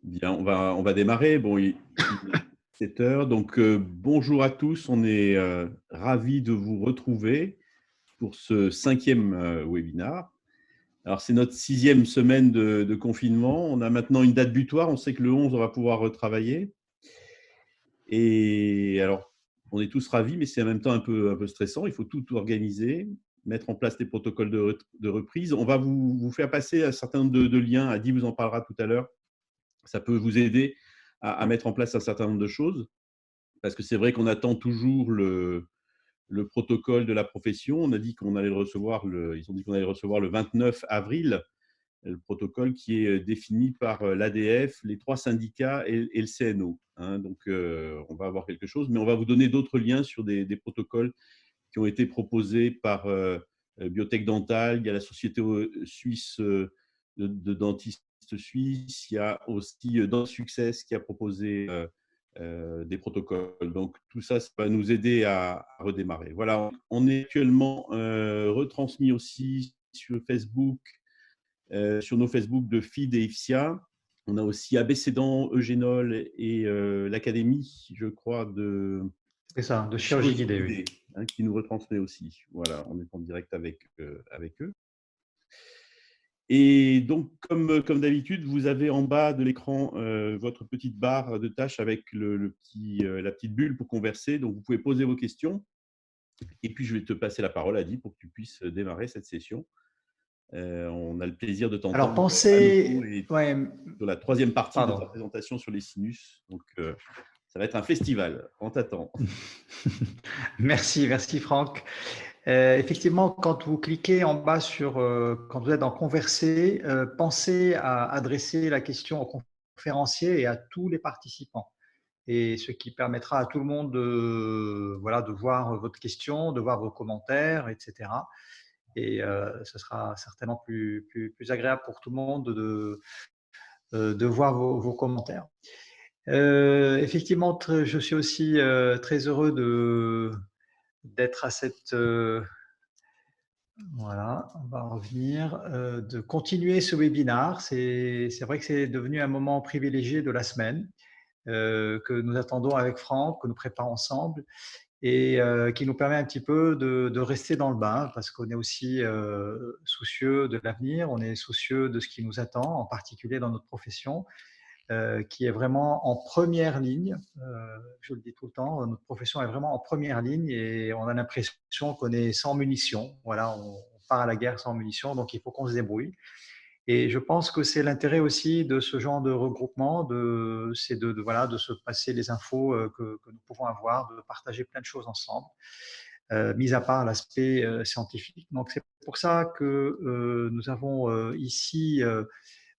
Bien, on va démarrer. Bon, il est 7 heures, donc bonjour à tous. On est ravis de vous retrouver pour ce 5e webinar. Alors, c'est notre 6e semaine de confinement. On a maintenant une date butoir. On sait que le 11, on va pouvoir retravailler. Et alors, on est tous ravis, mais c'est en même temps un peu stressant. Il faut tout organiser, mettre en place des protocoles de reprise. On va vous faire passer un certain nombre de liens. Adi vous en parlera tout à l'heure. Ça peut vous aider à mettre en place un certain nombre de choses, parce que c'est vrai qu'on attend toujours le protocole de la profession. On a dit qu'on allait le recevoir, ils ont dit qu'on allait le recevoir le 29 avril, le protocole qui est défini par l'ADF, les 3 syndicats et le CNO. Hein. Donc, on va avoir quelque chose, mais on va vous donner d'autres liens sur des protocoles qui ont été proposés par Biotech Dental. Il y a la société suisse de dentistes suisse. Il y a aussi Dent Success qui a proposé des protocoles. Donc, tout ça, ça va nous aider à redémarrer. Voilà, on est actuellement retransmis aussi sur Facebook, sur nos Facebook de FID et IFSIA. On a aussi Abécédent, Eugénol et l'Académie, je crois, de C'est ça, de chirurgie chirurgie guidée, oui. guidée, hein, qui nous retransmet aussi. Voilà, on est en direct avec eux. Et donc, comme d'habitude, vous avez en bas de l'écran votre petite barre de tâches avec la petite bulle pour converser. Donc, vous pouvez poser vos questions. Et puis, je vais te passer la parole, Adi, pour que tu puisses démarrer cette session. On a le plaisir de Alors, t'entendre à nouveau pensez… et Ouais, sur la 3e partie de ta pardon. présentation sur les sinus. Donc, ça va être un festival. On t'attend. Merci Franck. Effectivement, quand vous cliquez en bas sur, quand vous êtes dans Converser, pensez à adresser la question au conférencier et à tous les participants. Et ce qui permettra à tout le monde de, voilà, de voir votre question, de voir vos commentaires, etc. Et ce sera certainement plus agréable pour tout le monde de voir vos commentaires. Effectivement, je suis aussi très heureux d'être à cette… voilà, on va revenir, de continuer ce webinaire. C'est vrai que c'est devenu un moment privilégié de la semaine que nous attendons avec Franck, que nous préparons ensemble et qui nous permet un petit peu de rester dans le bain parce qu'on est aussi soucieux de l'avenir, on est soucieux de ce qui nous attend, en particulier dans notre profession. Qui est vraiment en première ligne. Je le dis tout le temps, notre profession est vraiment en première ligne et on a l'impression qu'on est sans munitions. Voilà, on part à la guerre sans munitions, donc il faut qu'on se débrouille. Et je pense que c'est l'intérêt aussi de ce genre de regroupement, c'est voilà, de se passer les infos que nous pouvons avoir, de partager plein de choses ensemble, mis à part l'aspect scientifique. Donc c'est pour ça que nous avons ici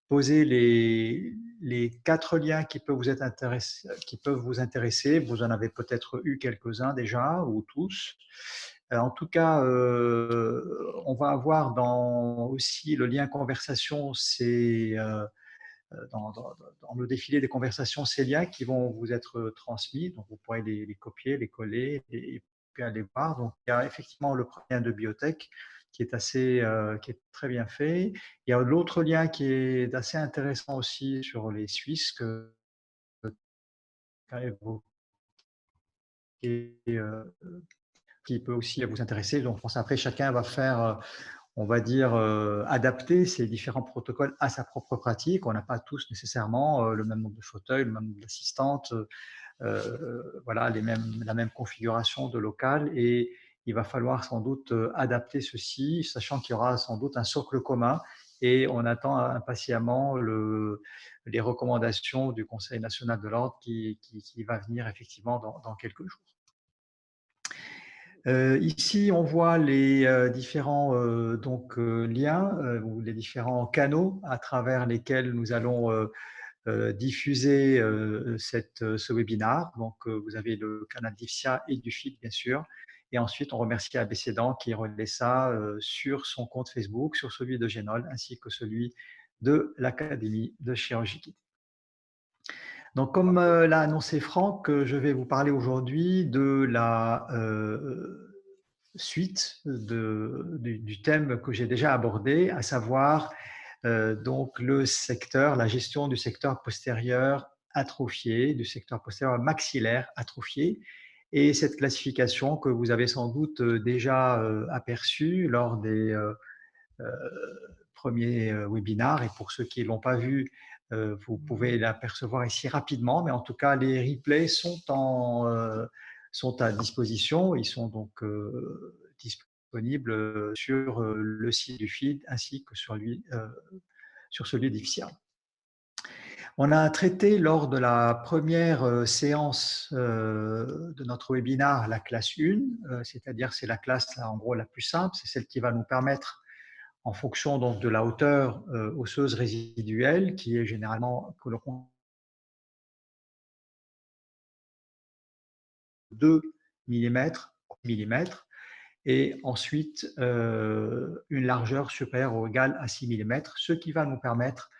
poser les 4 liens qui peuvent vous intéresser. Vous en avez peut-être eu quelques-uns déjà, ou tous. En tout cas, on va avoir aussi le lien conversation, c'est dans le défilé des conversations, ces liens qui vont vous être transmis. Donc, vous pourrez les copier, les coller et puis aller voir. Donc, il y a effectivement le premier lien de biotech qui est très bien fait. Il y a l'autre lien qui est assez intéressant aussi sur les Suisses que qui peut aussi vous intéresser. Donc, je pense après, chacun va faire, on va dire, adapter ces différents protocoles à sa propre pratique. On n'a pas tous nécessairement le même nombre de fauteuils, le même nombre d'assistantes, voilà, la même configuration de local. Et il va falloir sans doute adapter ceci, sachant qu'il y aura sans doute un socle commun. Et on attend impatiemment les recommandations du Conseil national de l'ordre qui va venir effectivement dans quelques jours. Ici, on voit les différents liens ou les différents canaux à travers lesquels nous allons diffuser ce webinaire. Donc, vous avez le canal d'IFSIA et du FID, bien sûr. Et ensuite, on remercie Abécédent qui relaie ça sur son compte Facebook, sur celui de Génol, ainsi que celui de l'Académie de chirurgie guidée. Donc, comme l'a annoncé Franck, je vais vous parler aujourd'hui de la suite du thème que j'ai déjà abordé, à savoir donc la gestion du secteur postérieur atrophié, du secteur postérieur maxillaire atrophié. Et cette classification que vous avez sans doute déjà aperçue lors des premiers webinars, et pour ceux qui ne l'ont pas vu, vous pouvez l'apercevoir ici rapidement, mais en tout cas, les replays sont à disposition. Ils sont donc disponibles sur le site du FID ainsi que sur celui d'IFSIA. On a traité lors de la première séance de notre webinaire la classe 1, c'est-à-dire c'est la classe là, en gros la plus simple, c'est celle qui va nous permettre, en fonction donc de la hauteur osseuse résiduelle, qui est généralement que l'on compte 2 mm, et ensuite une largeur supérieure ou égale à 6 mm, ce qui va nous permettre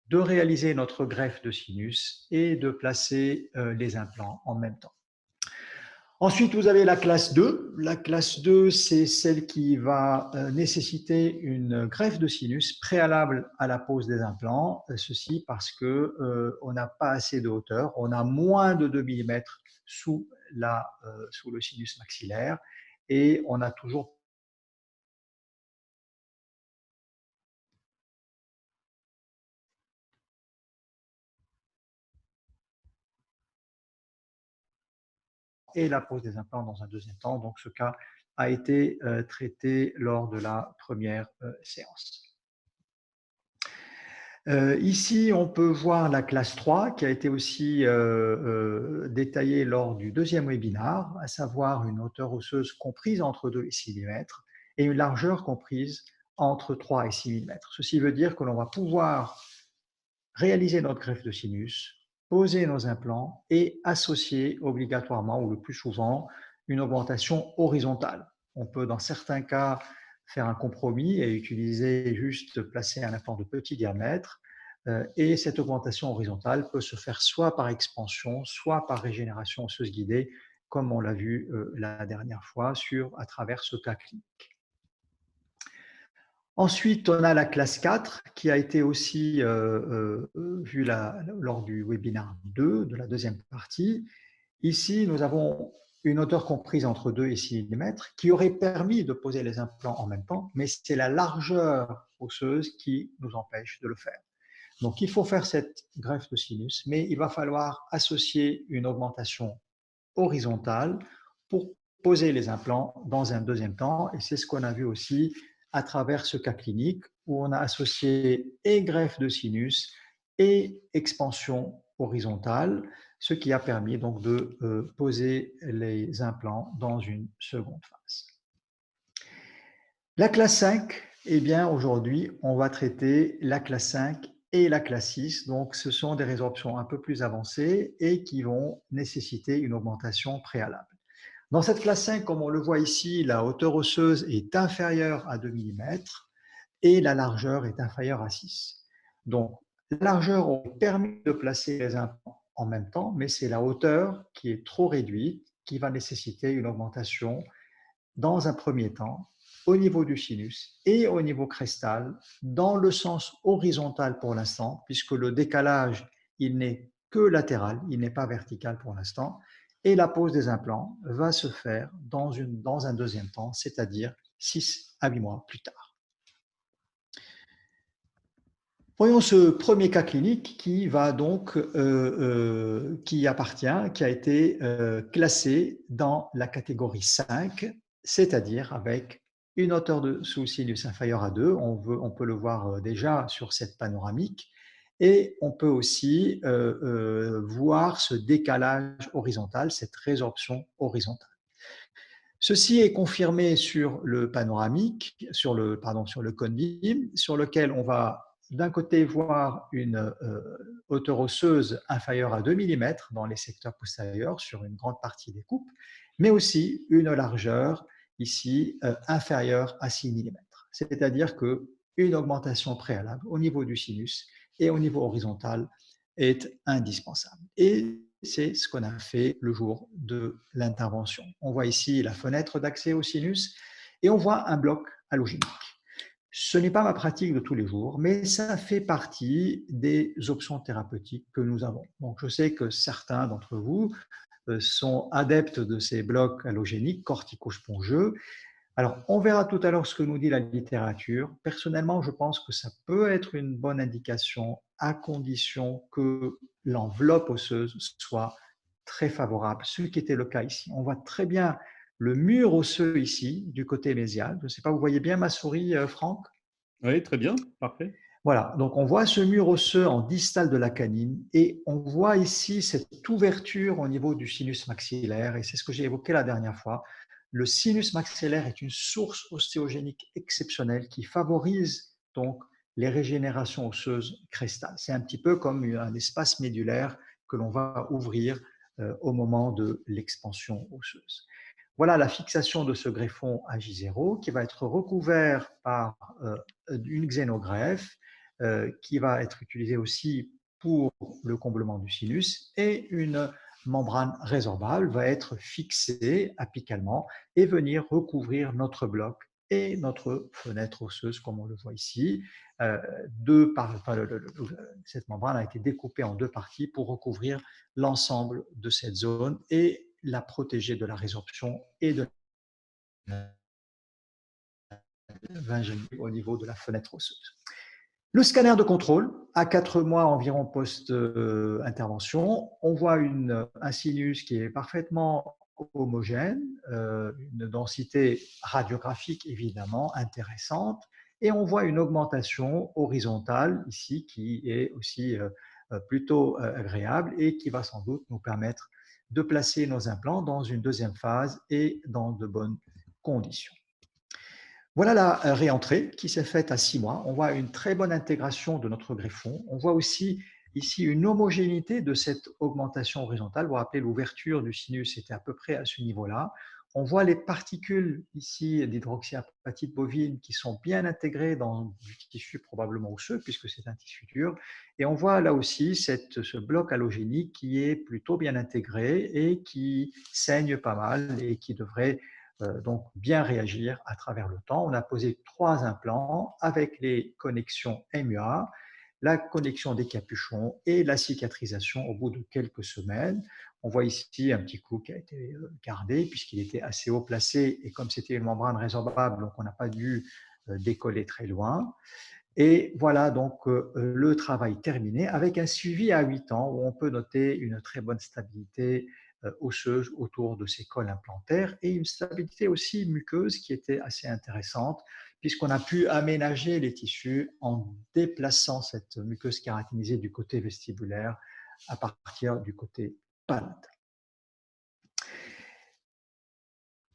de réaliser notre greffe de sinus et de placer les implants en même temps. Ensuite, vous avez la classe 2. La classe 2, c'est celle qui va nécessiter une greffe de sinus préalable à la pose des implants. Ceci parce qu'on n'a pas assez de hauteur, on a moins de 2 mm sous le sinus maxillaire et on a toujours et la pose des implants dans un deuxième temps. Donc, ce cas a été traité lors de la première séance. Ici, on peut voir la classe 3 qui a été aussi détaillée lors du deuxième webinaire, à savoir une hauteur osseuse comprise entre 2 et 6 mm et une largeur comprise entre 3 et 6 mm. Ceci veut dire que l'on va pouvoir réaliser notre greffe de sinus, poser nos implants et associer obligatoirement, ou le plus souvent, une augmentation horizontale. On peut, dans certains cas, faire un compromis et placer un implant de petit diamètre. Et cette augmentation horizontale peut se faire soit par expansion, soit par régénération osseuse guidée, comme on l'a vu la dernière fois à travers ce cas clinique. Ensuite, on a la classe 4 qui a été aussi vue lors du webinaire 2 de la deuxième partie. Ici, nous avons une hauteur comprise entre 2 et 6 mm qui aurait permis de poser les implants en même temps, mais c'est la largeur osseuse qui nous empêche de le faire. Donc, il faut faire cette greffe de sinus, mais il va falloir associer une augmentation horizontale pour poser les implants dans un deuxième temps. Et c'est ce qu'on a vu aussi à travers ce cas clinique où on a associé et greffe de sinus et expansion horizontale, ce qui a permis donc de poser les implants dans une seconde phase. La classe 5, eh bien aujourd'hui, on va traiter la classe 5 et la classe 6. Donc, ce sont des résorptions un peu plus avancées et qui vont nécessiter une augmentation préalable. Dans cette classe 5, comme on le voit ici, la hauteur osseuse est inférieure à 2 mm et la largeur est inférieure à 6. Donc, la largeur aurait permis de placer les implants en même temps, mais c'est la hauteur qui est trop réduite qui va nécessiter une augmentation dans un premier temps au niveau du sinus et au niveau crestal, dans le sens horizontal pour l'instant, puisque le décalage, il n'est que latéral, il n'est pas vertical pour l'instant, et la pose des implants va se faire dans un deuxième temps, c'est-à-dire 6 à 8 mois plus tard. Voyons ce premier cas clinique qui va donc, qui a été classé dans la catégorie 5, c'est-à-dire avec une hauteur sous sinus inférieure à 2, on peut le voir déjà sur cette panoramique, et on peut aussi voir ce décalage horizontal, cette résorption horizontale. Ceci est confirmé sur le panoramique, sur le cone beam, sur lequel on va d'un côté voir une hauteur osseuse inférieure à 2 mm dans les secteurs postérieurs sur une grande partie des coupes, mais aussi une largeur ici inférieure à 6 mm. C'est-à-dire qu'une augmentation préalable au niveau du sinus et au niveau horizontal est indispensable. Et c'est ce qu'on a fait le jour de l'intervention. On voit ici la fenêtre d'accès au sinus et on voit un bloc allogénique. Ce n'est pas ma pratique de tous les jours, mais ça fait partie des options thérapeutiques que nous avons. Donc, je sais que certains d'entre vous sont adeptes de ces blocs allogéniques corticospongeux. Alors, on verra tout à l'heure ce que nous dit la littérature. Personnellement, je pense que ça peut être une bonne indication à condition que l'enveloppe osseuse soit très favorable, ce qui était le cas ici. On voit très bien le mur osseux ici, du côté mésial. Je ne sais pas, vous voyez bien ma souris, Franck? Oui, très bien, parfait. Voilà, donc on voit ce mur osseux en distal de la canine et on voit ici cette ouverture au niveau du sinus maxillaire et c'est ce que j'ai évoqué la dernière fois. Le sinus maxillaire est une source ostéogénique exceptionnelle qui favorise donc les régénérations osseuses crestales. C'est un petit peu comme un espace médulaire que l'on va ouvrir au moment de l'expansion osseuse. Voilà la fixation de ce greffon à J0 qui va être recouvert par une xénogreffe qui va être utilisée aussi pour le comblement du sinus et une membrane résorbable va être fixée apicalement et venir recouvrir notre bloc et notre fenêtre osseuse comme on le voit ici. Cette membrane a été découpée en deux parties pour recouvrir l'ensemble de cette zone et la protéger de la résorption et de la vingénie au niveau de la fenêtre osseuse. Le scanner de contrôle, à 4 mois environ post-intervention, on voit un sinus qui est parfaitement homogène, une densité radiographique évidemment intéressante, et on voit une augmentation horizontale ici qui est aussi plutôt agréable et qui va sans doute nous permettre de placer nos implants dans une deuxième phase et dans de bonnes conditions. Voilà la réentrée qui s'est faite à 6 mois. On voit une très bonne intégration de notre greffon. On voit aussi ici une homogénéité de cette augmentation horizontale. Vous vous rappelez, l'ouverture du sinus était à peu près à ce niveau-là. On voit les particules ici d'hydroxyapatite bovine qui sont bien intégrées dans du tissu probablement osseux puisque c'est un tissu dur. Et on voit là aussi ce bloc allogénique qui est plutôt bien intégré et qui saigne pas mal et qui devrait donc bien réagir à travers le temps. On a posé 3 implants avec les connexions MUA, la connexion des capuchons et la cicatrisation au bout de quelques semaines. On voit ici un petit coup qui a été gardé puisqu'il était assez haut placé et comme c'était une membrane résorbable, donc on n'a pas dû décoller très loin. Et voilà donc le travail terminé avec un suivi à 8 ans où on peut noter une très bonne stabilité osseuse autour de ces cols implantaires et une stabilité aussi muqueuse qui était assez intéressante puisqu'on a pu aménager les tissus en déplaçant cette muqueuse kératinisée du côté vestibulaire à partir du côté palatal.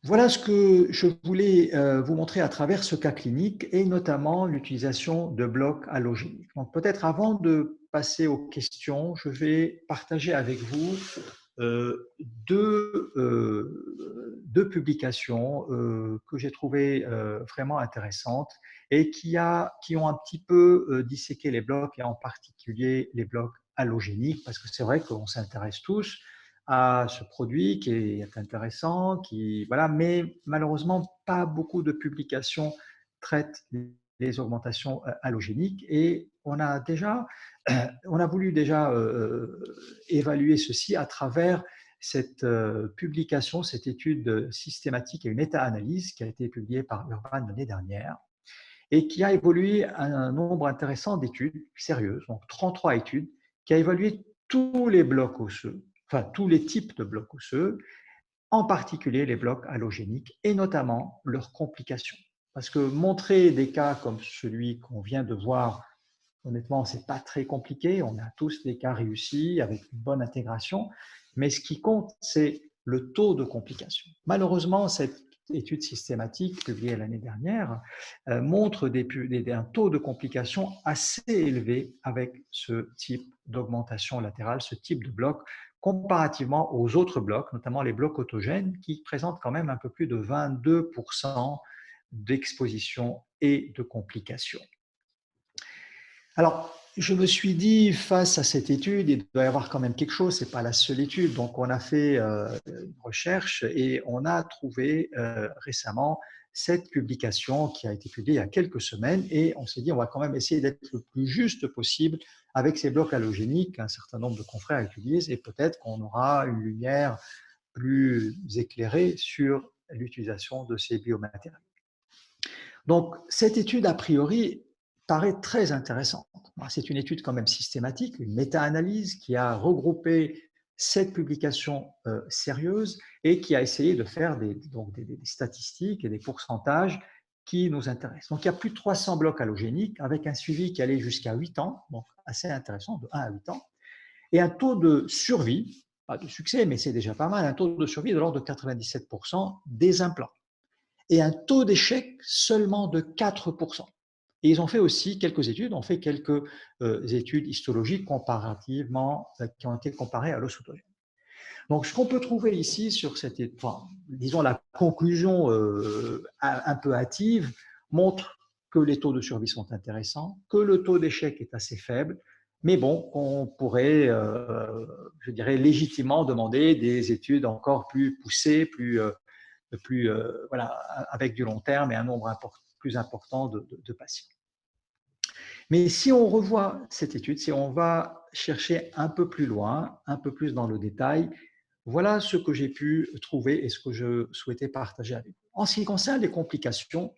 Voilà ce que je voulais vous montrer à travers ce cas clinique et notamment l'utilisation de blocs allogéniques. Donc peut-être avant de passer aux questions, je vais partager avec vous deux publications que j'ai trouvées vraiment intéressantes et qui ont un petit peu disséqué les blocs et en particulier les blocs allogéniques parce que c'est vrai qu'on s'intéresse tous à ce produit qui est intéressant, voilà, mais malheureusement, pas beaucoup de publications traitent les augmentations allogéniques et on a voulu déjà évaluer ceci à travers cette publication, cette étude systématique et une méta-analyse qui a été publiée par Urban l'année dernière et qui a évolué un nombre intéressant d'études sérieuses, donc 33 études, qui a évalué tous les blocs osseux, enfin tous les types de blocs osseux, en particulier les blocs allogéniques et notamment leurs complications. Parce que montrer des cas comme celui qu'on vient de voir, honnêtement, ce n'est pas très compliqué. On a tous des cas réussis avec une bonne intégration. Mais ce qui compte, c'est le taux de complications. Malheureusement, cette étude systématique publiée l'année dernière montre un taux de complications assez élevé avec ce type d'augmentation latérale, ce type de bloc, comparativement aux autres blocs, notamment les blocs autogènes, qui présentent quand même un peu plus de 22% d'exposition et de complications. Alors, je me suis dit, face à cette étude, il doit y avoir quand même quelque chose, ce n'est pas la seule étude. Donc, on a fait une recherche et on a trouvé récemment cette publication qui a été publiée il y a quelques semaines et on s'est dit on va quand même essayer d'être le plus juste possible avec ces blocs halogéniques qu'un certain nombre de confrères utilisent et peut-être qu'on aura une lumière plus éclairée sur l'utilisation de ces biomatériaux. Donc, cette étude, a priori, paraît très intéressante. C'est une étude quand même systématique, une méta-analyse qui a regroupé 7 publications sérieuses et qui a essayé de faire des statistiques et des pourcentages qui nous intéressent. Donc, il y a plus de 300 blocs halogéniques avec un suivi qui allait jusqu'à 8 ans, donc assez intéressant, de 1 à 8 ans, et un taux de survie, pas de succès, mais c'est déjà pas mal, un taux de survie de l'ordre de 97% des implants et un taux d'échec seulement de 4%. Et ils ont fait aussi quelques études, ont fait quelques études histologiques comparativement, qui ont été comparées à l'os autogène. Donc, ce qu'on peut trouver ici sur cette, enfin, disons la conclusion un peu hâtive montre que les taux de survie sont intéressants, que le taux d'échec est assez faible, mais bon, on pourrait, je dirais, légitimement demander des études encore plus poussées, plus voilà, avec du long terme et un nombre plus important de patients. Mais si on revoit cette étude, si on va chercher un peu plus loin, un peu plus dans le détail, voilà ce que j'ai pu trouver et ce que je souhaitais partager avec vous. En ce qui concerne les complications,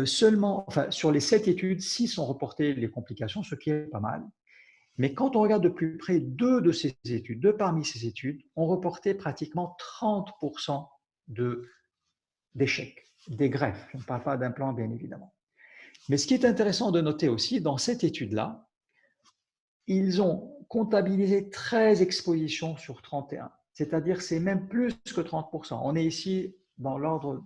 seulement, enfin, sur les 7 études, 6 ont reporté les complications, ce qui est pas mal. Mais quand on regarde de plus près deux parmi ces études ont reporté pratiquement 30% d'échecs, des greffes. Je ne parle pas d'implants, bien évidemment. Mais ce qui est intéressant de noter aussi, dans cette étude-là, ils ont comptabilisé 13 expositions sur 31. C'est-à-dire c'est même plus que 30%. On est ici dans l'ordre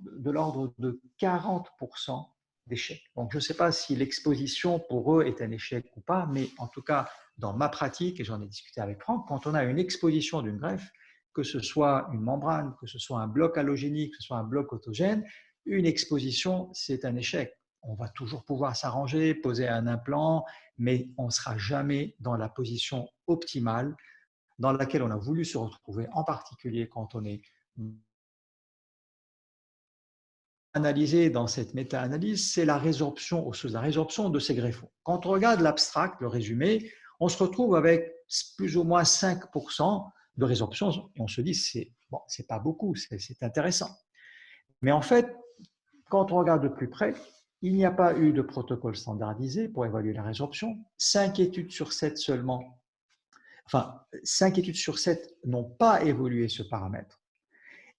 de 40% d'échecs. Donc je ne sais pas si l'exposition pour eux est un échec ou pas, mais en tout cas, dans ma pratique, et j'en ai discuté avec Franck, quand on a une exposition d'une greffe, que ce soit une membrane, que ce soit un bloc halogénique, que ce soit un bloc autogène, une exposition, c'est un échec. On va toujours pouvoir s'arranger, poser un implant, mais on ne sera jamais dans la position optimale dans laquelle on a voulu se retrouver, en particulier quand on est analysé dans cette méta-analyse, c'est la résorption osseuse, la résorption de ces greffons. Quand on regarde l'abstract, le résumé, on se retrouve avec plus ou moins 5% de résorption et on se dit, c'est pas beaucoup, c'est intéressant. Mais en fait, quand on regarde de plus près, il n'y a pas eu de protocole standardisé pour évaluer la résorption. 5 études sur 7 seulement, enfin 5 études sur 7 n'ont pas évolué ce paramètre.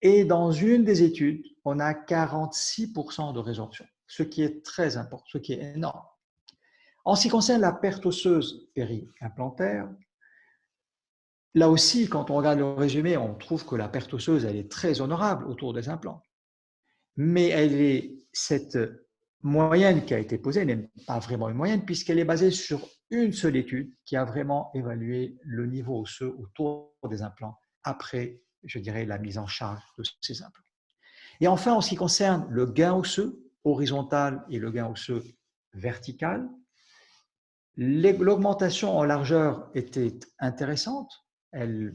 Et dans une des études, on a 46% de résorption, ce qui est très important, ce qui est énorme. En ce qui concerne la perte osseuse péri-implantaire, là aussi, quand on regarde le résumé, on trouve que la perte osseuse, elle est très honorable autour des implants. Mais cette moyenne qui a été posée n'est pas vraiment une moyenne puisqu'elle est basée sur une seule étude qui a vraiment évalué le niveau osseux autour des implants après, je dirais, la mise en charge de ces implants. Et enfin, en ce qui concerne le gain osseux horizontal et le gain osseux vertical, l'augmentation en largeur était intéressante. Elle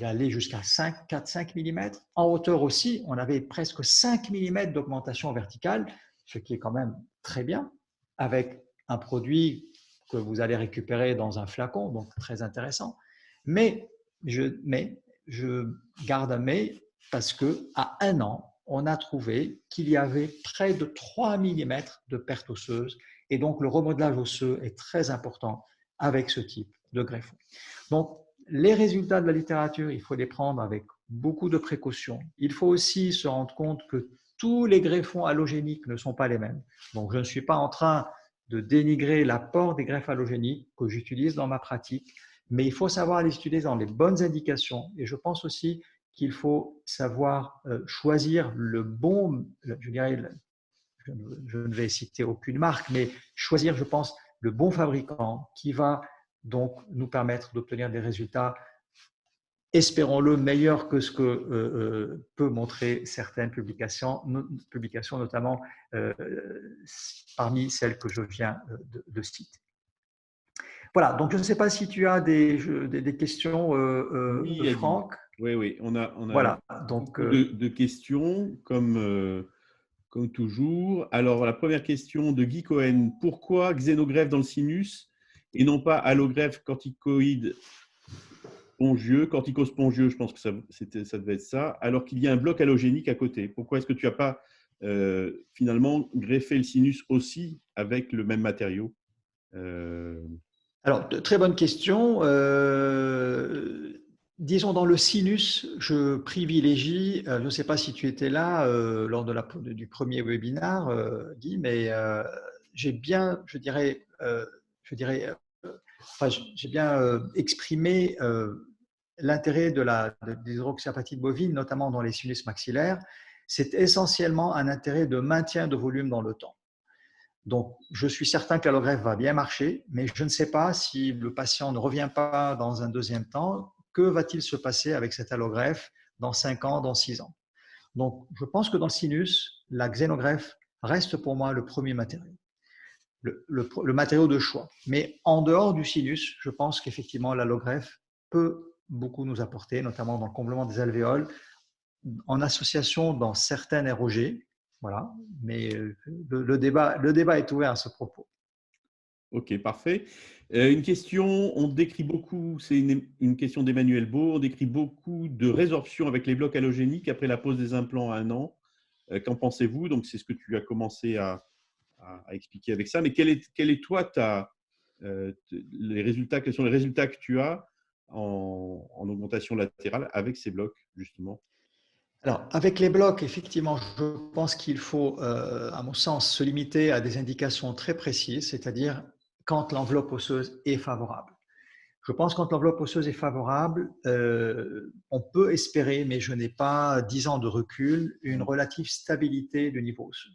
allait jusqu'à 4-5 mm. En hauteur aussi, on avait presque 5 mm d'augmentation verticale, ce qui est quand même très bien, avec un produit que vous allez récupérer dans un flacon, donc très intéressant. Mais je garde un mais parce qu'à 1 an, on a trouvé qu'il y avait près de 3 mm de perte osseuse et donc le remodelage osseux est très important avec ce type de greffon. Donc, les résultats de la littérature, il faut les prendre avec beaucoup de précautions. Il faut aussi se rendre compte que tous les greffons halogéniques ne sont pas les mêmes. Donc, je ne suis pas en train de dénigrer l'apport des greffes halogéniques que j'utilise dans ma pratique, mais il faut savoir les utiliser dans les bonnes indications. Et je pense aussi qu'il faut savoir choisir le bon, je dirais, je ne vais citer aucune marque, mais choisir, je pense, le bon fabricant qui va donc nous permettre d'obtenir des résultats, espérons-le, meilleurs que ce que peut montrer certaines publications notamment parmi celles que je viens de citer. Voilà, donc je ne sais pas si tu as des questions, Oui, Franck. oui, on a voilà, donc, beaucoup de questions, comme comme toujours. Alors, la première question de Guy Cohen. Pourquoi xénogreffe dans le sinus et non pas allogreffe corticoïde spongieux, corticospongieux, je pense que ça devait être ça, alors qu'il y a un bloc allogénique à côté? Pourquoi est-ce que tu n'as pas finalement greffé le sinus aussi avec le même matériau? Alors, très bonne question. Disons, dans le sinus, je privilégie, je ne sais pas si tu étais là lors du premier webinaire, Guy, mais j'ai bien, enfin, j'ai bien exprimé l'intérêt des hydroxyapatites bovines, notamment dans les sinus maxillaires. C'est essentiellement un intérêt de maintien de volume dans le temps. Donc, je suis certain que l'allogreffe va bien marcher, mais je ne sais pas si le patient ne revient pas dans un deuxième temps, que va-t-il se passer avec cette allogreffe dans 5 ans, dans 6 ans? Donc, je pense que dans le sinus, la xénogreffe reste pour moi le premier matériau, le matériau de choix. Mais en dehors du sinus, je pense qu'effectivement, l'allogreffe peut beaucoup nous apporter, notamment dans le comblement des alvéoles, en association dans certains ROG. Voilà, mais le débat est ouvert à ce propos. Ok, parfait. Une question, on décrit beaucoup, c'est une question d'Emmanuel Beau, on décrit beaucoup de résorption avec les blocs halogéniques après la pose des implants à 1 an. Qu'en pensez-vous? Donc, c'est ce que tu as commencé à expliquer avec ça. Mais quel est toi, les résultats, quels sont les résultats que tu as en augmentation latérale avec ces blocs, justement? Alors, avec les blocs, effectivement, je pense qu'il faut, à mon sens, se limiter à des indications très précises, c'est-à-dire quand l'enveloppe osseuse est favorable. Je pense que quand l'enveloppe osseuse est favorable, on peut espérer, mais je n'ai pas 10 ans de recul, une relative stabilité du niveau osseux.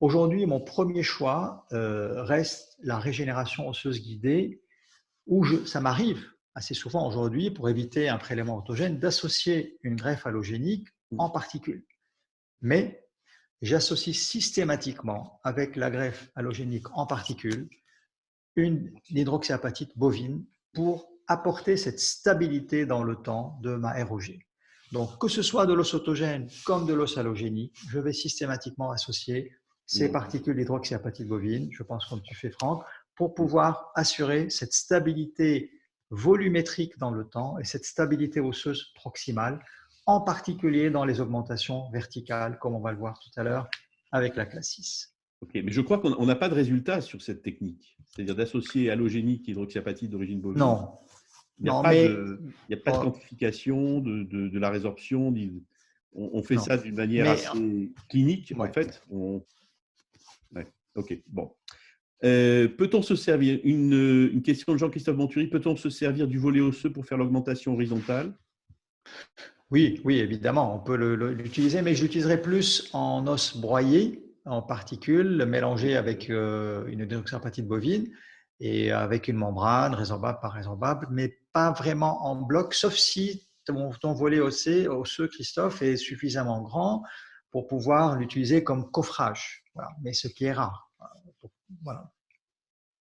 Aujourd'hui, mon premier choix reste la régénération osseuse guidée, où ça m'arrive assez souvent aujourd'hui, pour éviter un prélèvement autogène, d'associer une greffe allogénique en particules. Mais j'associe systématiquement avec la greffe allogénique en particules une hydroxyapatite bovine pour apporter cette stabilité dans le temps de ma ROG. Donc, que ce soit de l'os autogène comme de l'os allogénique, je vais systématiquement associer ces particules d'hydroxyapatite bovine, je pense comme tu fais Franck, pour pouvoir assurer cette stabilité volumétrique dans le temps et cette stabilité osseuse proximale, en particulier dans les augmentations verticales, comme on va le voir tout à l'heure avec la classe 6. Ok, mais je crois qu'on n'a pas de résultat sur cette technique, c'est-à-dire d'associer halogénique et hydroxyapatite d'origine bovine. Non, Il n'y a, non, pas mais de quantification de la résorption. On fait non. ça d'une manière Mais assez clinique, en ouais. fait. Ouais. Ok, bon. Peut-on se servir, une question de Jean-Christophe Monturi, peut-on se servir du volet osseux pour faire l'augmentation horizontale? Oui, oui, évidemment, on peut l'utiliser, mais je l'utiliserai plus en os broyé, en particules, mélangé avec une hydroxyapatite bovine et avec une membrane résorbable par résorbable, mais pas vraiment en bloc, sauf si ton volet osseux, Christophe, est suffisamment grand pour pouvoir l'utiliser comme coffrage. Voilà. Mais ce qui est rare. Voilà.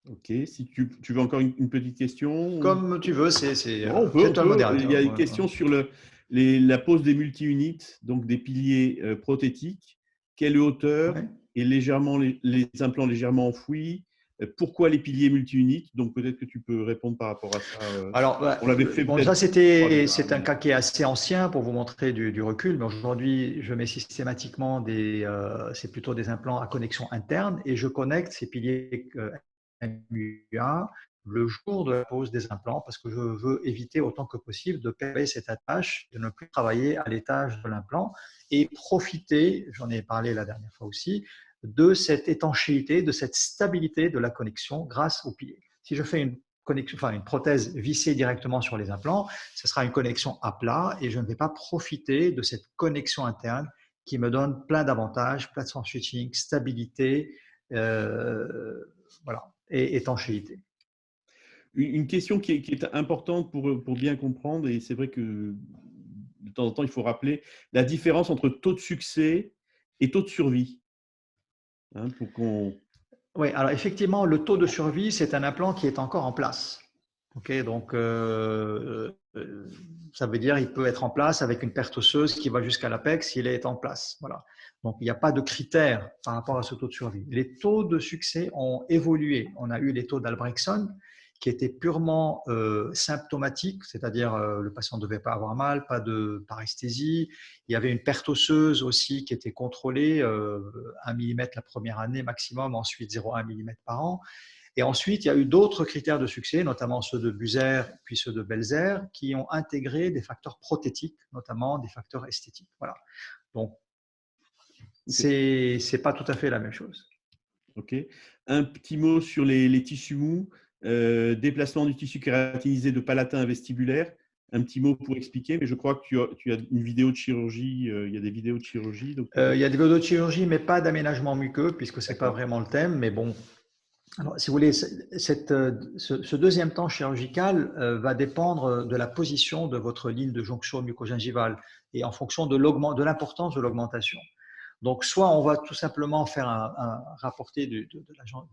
Ok, si tu veux encore une petite question? Comme tu veux, Non, on fais-toi le peut. Il y modérateur. a une question sur la pose des multi-unites, donc des piliers prothétiques. Quelle hauteur Ouais. et légèrement les implants légèrement enfouis? Pourquoi les piliers multi-unites? Donc peut-être que tu peux répondre par rapport à ça. Alors, On l'avait fait bon, peut-être ça déjà, c'est un mais cas qui est assez ancien pour vous montrer du recul, mais aujourd'hui, je mets systématiquement c'est plutôt des implants à connexion interne et je connecte ces piliers MUA le jour de la pose des implants parce que je veux éviter autant que possible de perdre cette attache, de ne plus travailler à l'étage de l'implant et profiter, j'en ai parlé la dernière fois aussi, de cette étanchéité, de cette stabilité de la connexion grâce aux piliers. Si je fais une prothèse vissée directement sur les implants, ce sera une connexion à plat et je ne vais pas profiter de cette connexion interne qui me donne plein d'avantages, plateforme switching, stabilité, voilà, et étanchéité. une question qui est importante pour bien comprendre, et c'est vrai que de temps en temps, il faut rappeler la différence entre taux de succès et taux de survie. Hein, pour qu'on… Oui, alors effectivement, le taux de survie, c'est un implant qui est encore en place. Ok, donc Ça veut dire qu'il peut être en place avec une perte osseuse qui va jusqu'à l'apex s'il est en place. Voilà. Donc, il n'y a pas de critères par rapport à ce taux de survie. Les taux de succès ont évolué. On a eu les taux d'Albrechtson qui étaient purement symptomatiques, c'est-à-dire le patient ne devait pas avoir mal, pas de paresthésie. Il y avait une perte osseuse aussi qui était contrôlée, 1 mm la première année maximum, ensuite 0,1 mm par an. Et ensuite, il y a eu d'autres critères de succès, notamment ceux de Buser puis ceux de Belzer, qui ont intégré des facteurs prothétiques, notamment des facteurs esthétiques. Voilà. Donc, c'est pas tout à fait la même chose. Ok. Un petit mot sur les tissus mous, déplacement du tissu kératinisé de palatin à vestibulaire. Un petit mot pour expliquer, mais je crois que tu as une vidéo de chirurgie. Il y a des vidéos de chirurgie. Donc... il y a des vidéos de chirurgie, mais pas d'aménagement muqueux, puisque ce n'est pas vraiment le thème. Mais bon, alors, si vous voulez, ce deuxième temps chirurgical va dépendre de la position de votre ligne de jonction mucogingivale et en fonction de l'importance de l'augmentation. Donc, soit on va tout simplement faire rapporter de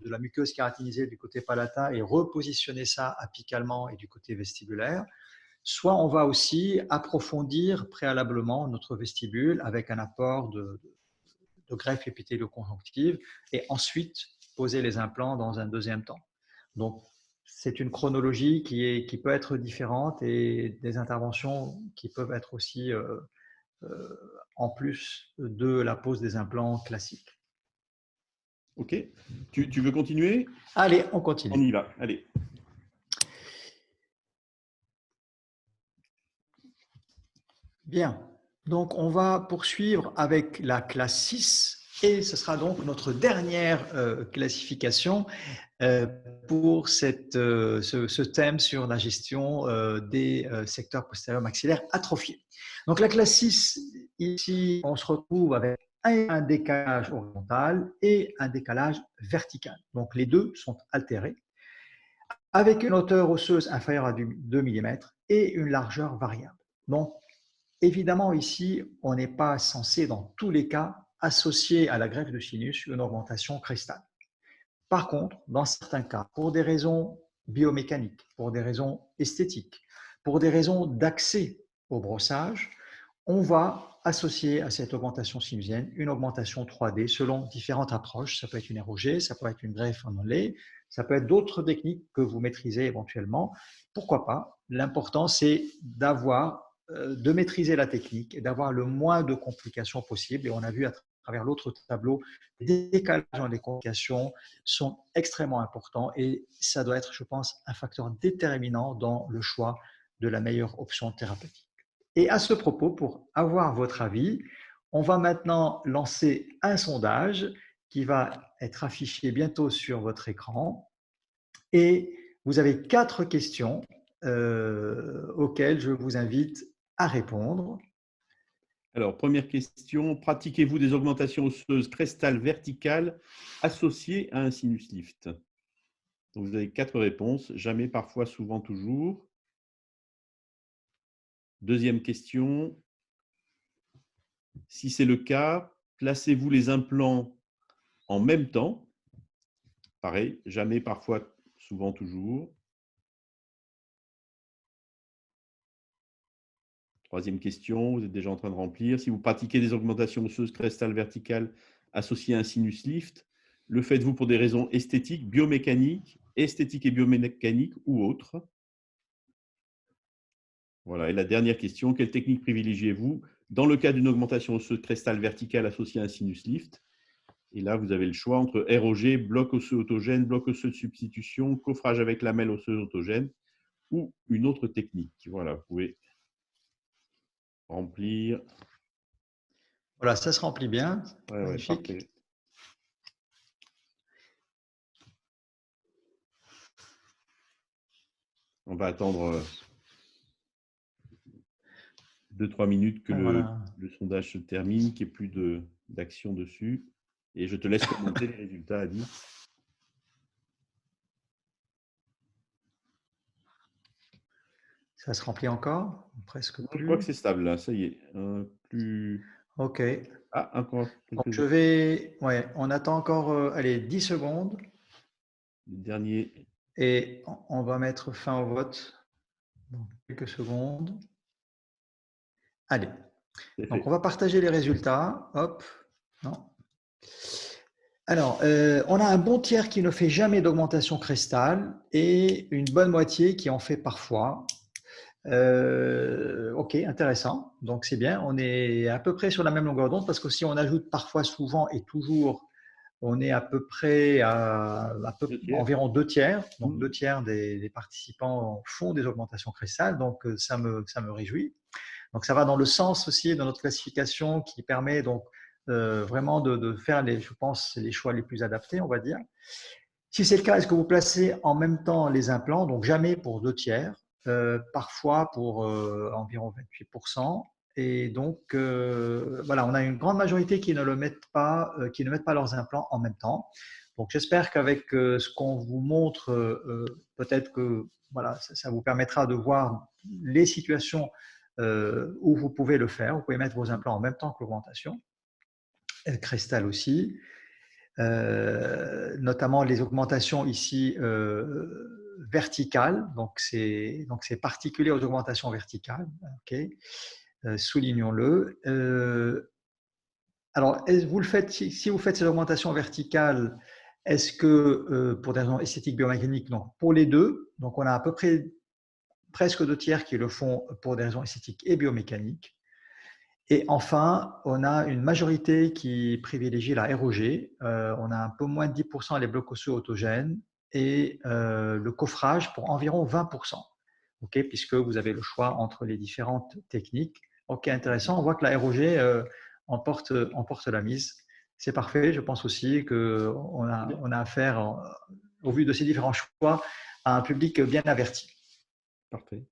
la muqueuse kératinisée du côté palatin et repositionner ça apicalement et du côté vestibulaire, soit on va aussi approfondir préalablement notre vestibule avec un apport de greffe épithélio-conjonctive et ensuite poser les implants dans un deuxième temps. Donc, c'est une chronologie qui peut être différente et des interventions qui peuvent être aussi en plus de la pose des implants classiques. Ok. Tu veux continuer? Allez, on continue. On y va. Allez. Bien. Donc, on va poursuivre avec la classe 6 et ce sera donc notre dernière classification pour ce thème sur la gestion des secteurs postérieurs maxillaires atrophiés. Donc, la classe 6, ici, on se retrouve avec un décalage horizontal et un décalage vertical. Donc, les deux sont altérés avec une hauteur osseuse inférieure à 2 mm et une largeur variable. Donc, évidemment, ici, on n'est pas censé, dans tous les cas, associer à la greffe de sinus une augmentation cristale. Par contre, dans certains cas, pour des raisons biomécaniques, pour des raisons esthétiques, pour des raisons d'accès au brossage, on va associer à cette augmentation sinusienne une augmentation 3D selon différentes approches. Ça peut être une ROG, ça peut être une greffe en lait, ça peut être d'autres techniques que vous maîtrisez éventuellement. Pourquoi pas? L'important, c'est de maîtriser la technique et d'avoir le moins de complications possible. Et on a vu à travers l'autre tableau, les décalages dans les complications sont extrêmement importants et ça doit être, je pense, un facteur déterminant dans le choix de la meilleure option thérapeutique. Et à ce propos, pour avoir votre avis, on va maintenant lancer un sondage qui va être affiché bientôt sur votre écran. Et vous avez 4 questions auxquelles je vous invite à répondre. Alors, première question, pratiquez-vous des augmentations osseuses crestales verticales associées à un sinus lift? Donc, vous avez 4 réponses, jamais, parfois, souvent, toujours. Deuxième question, si c'est le cas, placez-vous les implants en même temps? Pareil, jamais, parfois, souvent, toujours. Troisième question, vous êtes déjà en train de remplir. Si vous pratiquez des augmentations osseuses crestales verticales associées à un sinus lift, le faites-vous pour des raisons esthétiques, biomécaniques, esthétiques et biomécaniques ou autres? Voilà. Et la dernière question, quelle technique privilégiez-vous dans le cas d'une augmentation osseuse crestale verticale associée à un sinus lift? Et là, vous avez le choix entre ROG, bloc osseux autogène, bloc osseux de substitution, coffrage avec lamelle osseuse autogène ou une autre technique. Voilà, vous pouvez remplir. Voilà, ça se remplit bien. Ouais, Magnifique. parfait. On va attendre 2-3 minutes que Voilà. le sondage se termine, qu'il n'y ait plus d'action dessus. Et je te laisse commenter les résultats, Adi. Ça se remplit encore? Presque Je crois que plus. c'est stable là, ça y est. Plus... OK. Ah, encore Donc, quelques ouais, on attend encore allez, 10 secondes derniers. et on va mettre fin au vote dans quelques secondes. Allez, C'est donc on fait. va partager les résultats. Hop, non. Alors, on a un bon tiers qui ne fait jamais d'augmentation cristal et une bonne moitié qui en fait parfois. Ok, intéressant. Donc c'est bien. On est à peu près sur la même longueur d'onde parce que si on ajoute parfois, souvent et toujours, on est à peu près Deux tiers. environ deux tiers. Donc deux Mmh. tiers des participants font des augmentations cristal. Donc ça me réjouit. Donc ça va dans le sens aussi de notre classification qui permet donc vraiment de faire je pense, les choix les plus adaptés, on va dire. Si c'est le cas, est-ce que vous placez en même temps les implants, donc jamais pour deux tiers, parfois pour environ 28%. Et donc, voilà, on a une grande majorité qui ne mettent pas leurs implants en même temps. Donc, j'espère qu'avec ce qu'on vous montre, peut-être que voilà, ça vous permettra de voir les situations où vous pouvez le faire. Vous pouvez mettre vos implants en même temps que l'augmentation, cristal aussi. Notamment les augmentations ici verticales. Donc, c'est particulier aux augmentations verticales. Okay. Soulignons-le. Alors, vous le faites, si vous faites ces augmentations verticales, est-ce que pour des raisons esthétiques biomécaniques, donc pour les deux, donc on a à peu près presque deux tiers qui le font pour des raisons esthétiques et biomécaniques. Et enfin, on a une majorité qui privilégie la ROG. On a un peu moins de 10% les blocs osseux autogènes et le coffrage pour environ 20%. Okay, puisque vous avez le choix entre les différentes techniques. Ok, intéressant. On voit que la ROG emporte la mise. C'est parfait. Je pense aussi qu'on on a affaire, au vu de ces différents choix, à un public bien averti. Parfait.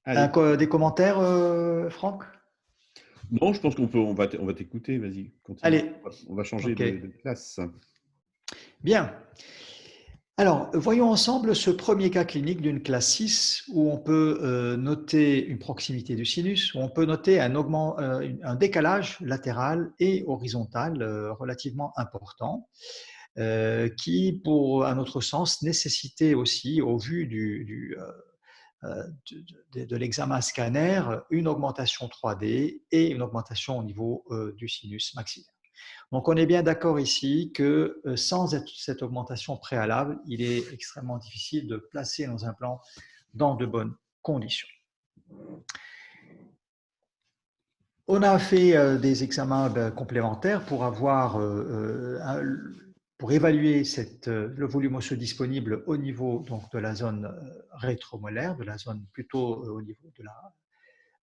Allez. Des commentaires, Franck? Non, je pense on va t'écouter. Vas-y, continue. Allez, On va changer ok. de classe. Bien. Alors, voyons ensemble ce premier cas clinique d'une classe 6 où on peut noter une proximité du sinus, où on peut noter un décalage latéral et horizontal relativement important, qui, à notre sens, nécessitait aussi, au vu de l'examen scanner, une augmentation 3D et une augmentation au niveau du sinus maxillaire. Donc, on est bien d'accord ici que sans cette augmentation préalable, il est extrêmement difficile de placer nos implants dans de bonnes conditions. On a fait des examens complémentaires pour pour évaluer le volume osseux disponible au niveau donc, de la zone rétromolaire, de la zone plutôt au niveau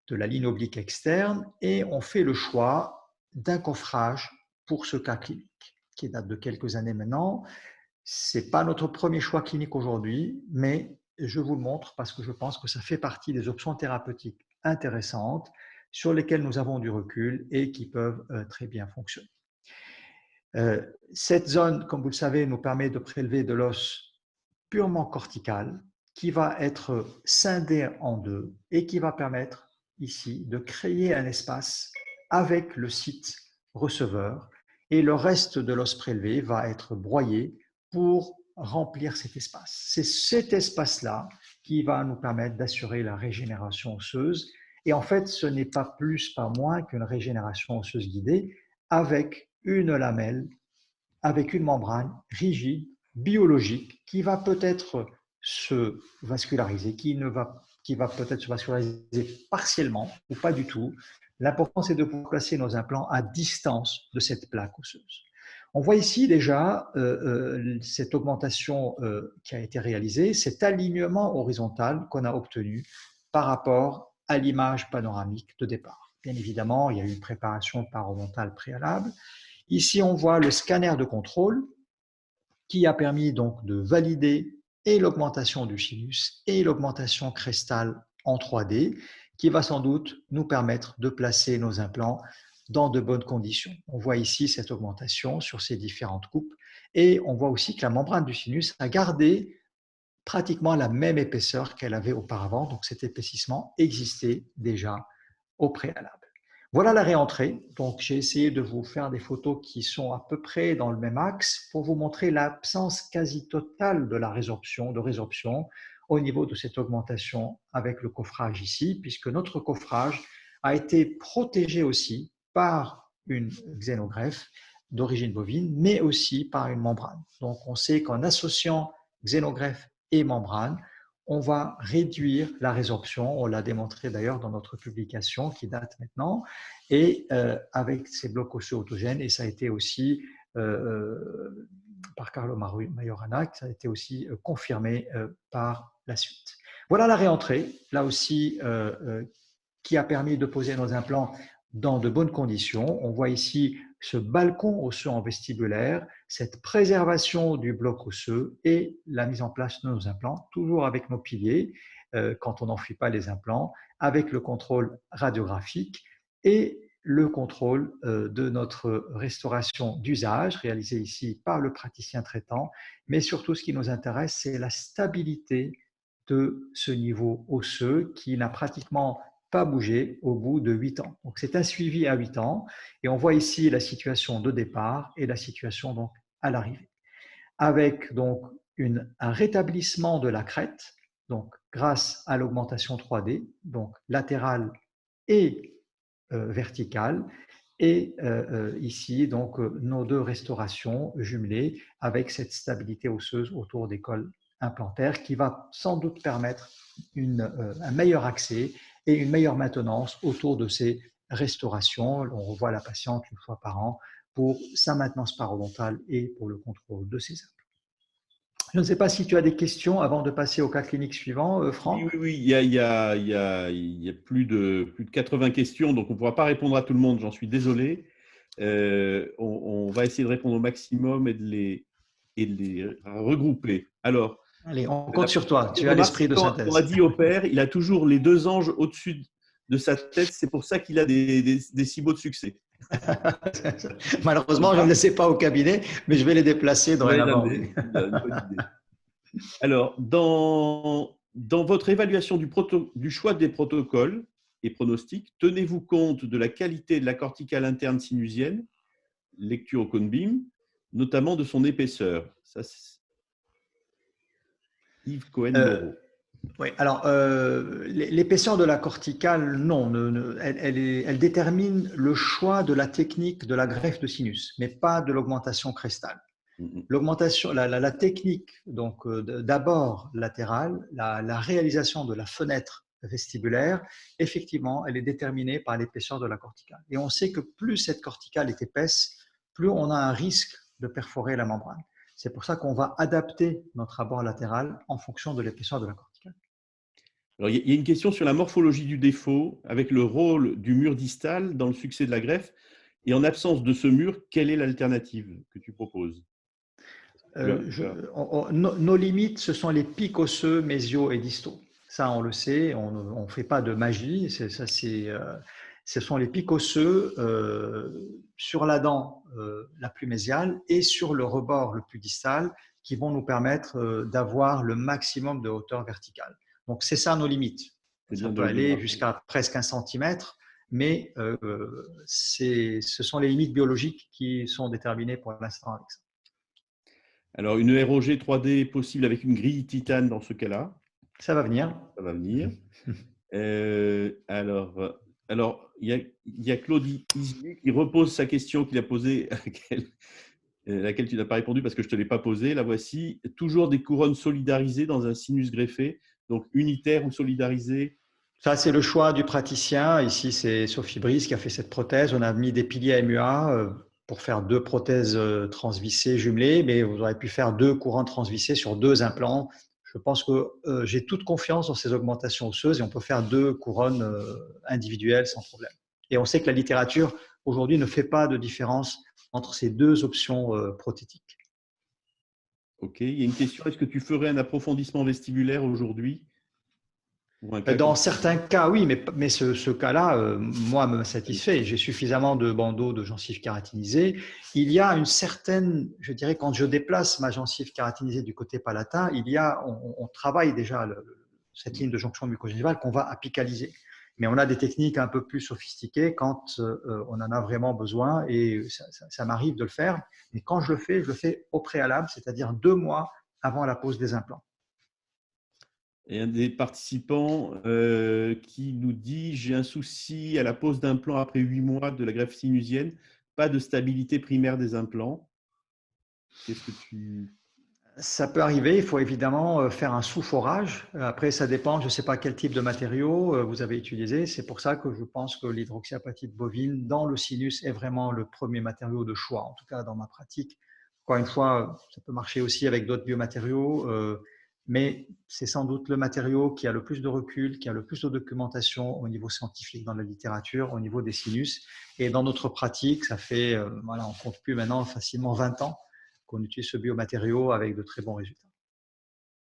de la ligne oblique externe, et on fait le choix d'un coffrage pour ce cas clinique, qui date de quelques années maintenant. Ce n'est pas notre premier choix clinique aujourd'hui, mais je vous le montre parce que je pense que ça fait partie des options thérapeutiques intéressantes sur lesquelles nous avons du recul et qui peuvent très bien fonctionner. Cette zone, comme vous le savez, nous permet de prélever de l'os purement cortical qui va être scindé en deux et qui va permettre ici de créer un espace avec le site receveur, et le reste de l'os prélevé va être broyé pour remplir cet espace. C'est cet espace-là qui va nous permettre d'assurer la régénération osseuse. Et en fait, ce n'est pas plus, pas moins qu'une régénération osseuse guidée avec une lamelle, avec une membrane rigide, biologique, qui va peut-être se vasculariser, qui va peut-être se vasculariser partiellement ou pas du tout. L'important, c'est de pouvoir placer nos implants à distance de cette plaque osseuse. On voit ici déjà cette augmentation qui a été réalisée, cet alignement horizontal qu'on a obtenu par rapport à l'image panoramique de départ. Bien évidemment, il y a eu une préparation parodontale préalable. Ici, on voit le scanner de contrôle qui a permis donc de valider et l'augmentation du sinus et l'augmentation crestale en 3D, qui va sans doute nous permettre de placer nos implants dans de bonnes conditions. On voit ici cette augmentation sur ces différentes coupes, et on voit aussi que la membrane du sinus a gardé pratiquement la même épaisseur qu'elle avait auparavant, donc cet épaississement existait déjà au préalable. Voilà la réentrée. Donc, j'ai essayé de vous faire des photos qui sont à peu près dans le même axe pour vous montrer l'absence quasi totale de la résorption. au niveau de cette augmentation avec le coffrage ici, puisque notre coffrage a été protégé aussi par une xénogreffe d'origine bovine, mais aussi par une membrane. Donc, on sait qu'en associant xénogreffe et membrane, on va réduire la résorption. On l'a démontré d'ailleurs dans notre publication qui date maintenant, et avec ces blocs osseux autogènes, et ça a été aussi par Carlo Majorana, ça a été aussi confirmé par la suite. Voilà la réentrée, là aussi, qui a permis de poser nos implants dans de bonnes conditions. On voit ici ce balcon osseux en vestibulaire, cette préservation du bloc osseux et la mise en place de nos implants, toujours avec nos piliers, quand on n'enfuit pas les implants, avec le contrôle radiographique et le contrôle de notre restauration d'usage, réalisée ici par le praticien traitant. Mais surtout, ce qui nous intéresse, c'est la stabilité de ce niveau osseux qui n'a pratiquement pas bougé au bout de 8 ans. Donc, c'est un suivi à 8 ans et on voit ici la situation de départ et la situation donc à l'arrivée. Avec donc un rétablissement de la crête, donc grâce à l'augmentation 3D, donc latérale et verticale, et ici donc nos deux restaurations jumelées avec cette stabilité osseuse autour des cols implantaires qui va sans doute permettre un meilleur accès et une meilleure maintenance autour de ces restaurations. On revoit la patiente une fois par an pour sa maintenance parodontale et pour le contrôle de ses implants. Je ne sais pas si tu as des questions avant de passer au cas clinique suivant, Franck. Oui, il y a plus de 80 questions, donc on ne pourra pas répondre à tout le monde, j'en suis désolé. On va essayer de répondre au maximum et de les regrouper. Alors, allez, on compte sur toi, tu as l'esprit de synthèse. On a dit au père, il a toujours les deux anges au-dessus de sa tête, c'est pour ça qu'il a des si beaux de succès. Malheureusement, je ne les sais pas au cabinet, mais je vais les déplacer dorénavant. Alors, dans votre évaluation du choix des protocoles et pronostics, tenez-vous compte de la qualité de la corticale interne sinusienne, lecture au cone beam, notamment de son épaisseur. Ça, Yves Cohen-Moreau. Oui, alors l'épaisseur de la corticale, non, elle détermine le choix de la technique de la greffe de sinus, mais pas de l'augmentation crestale. L'augmentation, la technique, donc d'abord latérale, la réalisation de la fenêtre vestibulaire, effectivement, elle est déterminée par l'épaisseur de la corticale. Et on sait que plus cette corticale est épaisse, plus on a un risque de perforer la membrane. C'est pour ça qu'on va adapter notre abord latéral en fonction de l'épaisseur de la corticale. Alors, il y a une question sur la morphologie du défaut, avec le rôle du mur distal dans le succès de la greffe. Et en absence de ce mur, quelle est l'alternative que tu proposes? Nos limites, ce sont les pics osseux mésiaux et distaux. Ça, on le sait, on ne fait pas de magie. Ce sont les pics osseux sur la dent la plus mésiale et sur le rebord le plus distal qui vont nous permettre d'avoir le maximum de hauteur verticale. Donc, c'est ça nos limites. Ça peut aller jusqu'à presque 1 centimètre, mais ce sont les limites biologiques qui sont déterminées pour l'instant avec ça. Alors, une ROG 3D possible avec une grille titane dans ce cas-là? Ça va venir. Ça va venir. Alors, il y a Claude Isbu qui repose sa question qu'il a posée, laquelle tu n'as pas répondu parce que je ne te l'ai pas posée. La voici. Toujours des couronnes solidarisées dans un sinus greffé, donc unitaire ou solidarisé? Ça, c'est le choix du praticien. Ici, c'est Sophie Brice qui a fait cette prothèse. On a mis des piliers MUA pour faire 2 prothèses transvissées jumelées, mais vous aurez pu faire 2 couronnes transvissées sur 2 implants. Je pense que j'ai toute confiance dans ces augmentations osseuses et on peut faire 2 couronnes individuelles sans problème. Et on sait que la littérature aujourd'hui ne fait pas de différence entre ces 2 options prothétiques. Ok. Il y a une question. Est-ce que tu ferais un approfondissement vestibulaire aujourd'hui? Dans certains cas, oui, mais ce cas-là, moi, me satisfait. J'ai suffisamment de bandeaux de gencives kératinisées. Il y a une certaine, je dirais, quand je déplace ma gencive kératinisée du côté palatin, on travaille déjà cette ligne de jonction mucogénivale qu'on va apicaliser. Mais on a des techniques un peu plus sophistiquées quand on en a vraiment besoin et ça m'arrive de le faire. Mais quand je le fais au préalable, c'est-à-dire 2 mois avant la pose des implants. Et un des participants qui nous dit: «J'ai un souci à la pose d'implant après 8 mois de la greffe sinusienne, pas de stabilité primaire des implants». Qu'est-ce que tu… Ça peut arriver, il faut évidemment faire un sous-forage. Après, ça dépend, je ne sais pas quel type de matériau vous avez utilisé. C'est pour ça que je pense que l'hydroxyapatite bovine dans le sinus est vraiment le premier matériau de choix, en tout cas dans ma pratique. Encore une fois, ça peut marcher aussi avec d'autres biomatériaux, mais c'est sans doute le matériau qui a le plus de recul, qui a le plus de documentation au niveau scientifique dans la littérature, au niveau des sinus. Et dans notre pratique, ça fait, voilà, on compte plus maintenant facilement 20 ans qu'on utilise ce biomatériau avec de très bons résultats.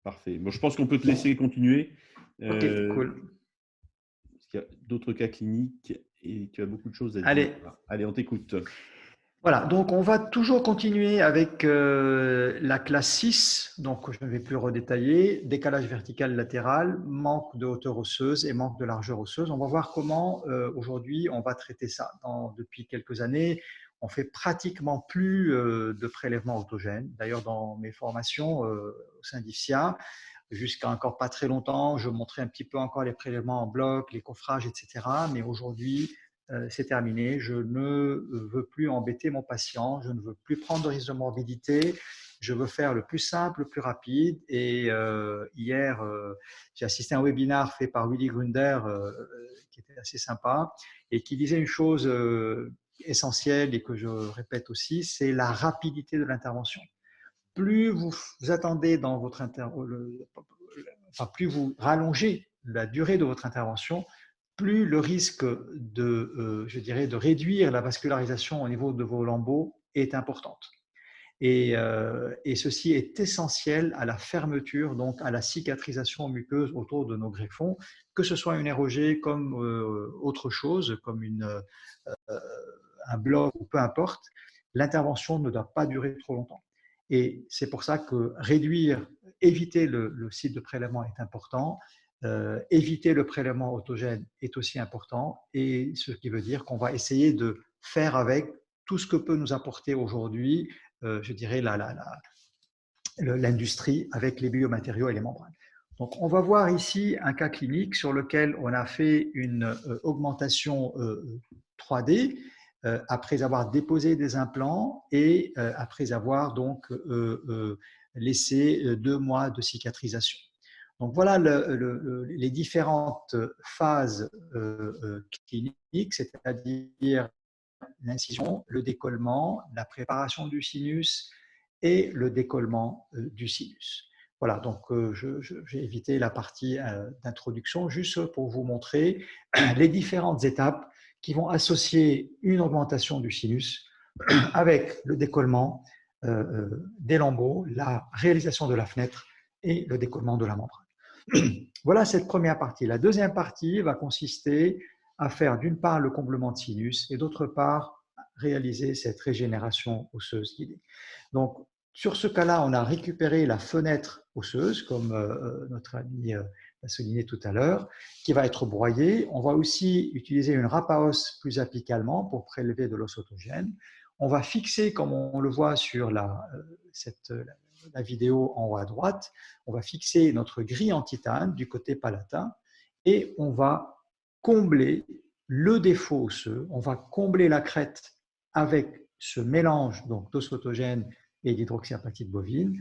Parfait. Bon, je pense qu'on peut te laisser continuer, Ok, parce cool. qu'il y a d'autres cas cliniques et tu as beaucoup de choses à dire. Allez, Allez, on t'écoute. voilà, donc on va toujours continuer avec la classe 6, donc je ne vais plus redétailler, décalage vertical latéral, manque de hauteur osseuse et manque de largeur osseuse. On va voir comment aujourd'hui on va traiter ça. Depuis quelques années, on fait pratiquement plus de prélèvements autogènes. D'ailleurs, dans mes formations au sein d'IFSIA, jusqu'à encore pas très longtemps, je montrais un petit peu encore les prélèvements en bloc, les coffrages, etc. Mais aujourd'hui, c'est terminé. Je ne veux plus embêter mon patient. Je ne veux plus prendre de risque de morbidité. Je veux faire le plus simple, le plus rapide. Et hier, j'ai assisté à un webinaire fait par Willy Grunder qui était assez sympa et qui disait une chose essentielle et que je répète aussi, c'est la rapidité de l'intervention. Plus vous attendez dans votre plus vous rallongez la durée de votre intervention, plus le risque je dirais, de réduire la vascularisation au niveau de vos lambeaux est importante. Et ceci est essentiel à la fermeture, donc à la cicatrisation muqueuse autour de nos greffons, que ce soit une ROG comme autre chose, comme un bloc ou peu importe, l'intervention ne doit pas durer trop longtemps. Et c'est pour ça que éviter le site de prélèvement est important, éviter le prélèvement autogène est aussi important, et ce qui veut dire qu'on va essayer de faire avec tout ce que peut nous apporter aujourd'hui, je dirais, l'industrie avec les biomatériaux et les membranes. Donc, on va voir ici un cas clinique sur lequel on a fait une augmentation 3D après avoir déposé des implants et après avoir donc laissé 2 mois de cicatrisation. Donc voilà les différentes phases cliniques, c'est-à-dire l'incision, le décollement, la préparation du sinus et le décollement du sinus. Voilà, donc j'ai évité la partie d'introduction juste pour vous montrer les différentes étapes qui vont associer une augmentation du sinus avec le décollement des lambeaux, la réalisation de la fenêtre et le décollement de la membrane. Voilà cette première partie. La deuxième partie va consister à faire d'une part le comblement de sinus et d'autre part réaliser cette régénération osseuse guidée. Donc, sur ce cas-là, on a récupéré la fenêtre osseuse, comme notre ami l'a souligné tout à l'heure, qui va être broyée. On va aussi utiliser une râpe à os plus apicalement pour prélever de l'os autogène. On va fixer, comme on le voit sur la vidéo en haut à droite, on va fixer notre grille en titane du côté palatin et on va combler le défaut osseux, on va combler la crête avec ce mélange d'os autogène et d'hydroxyapatite bovine.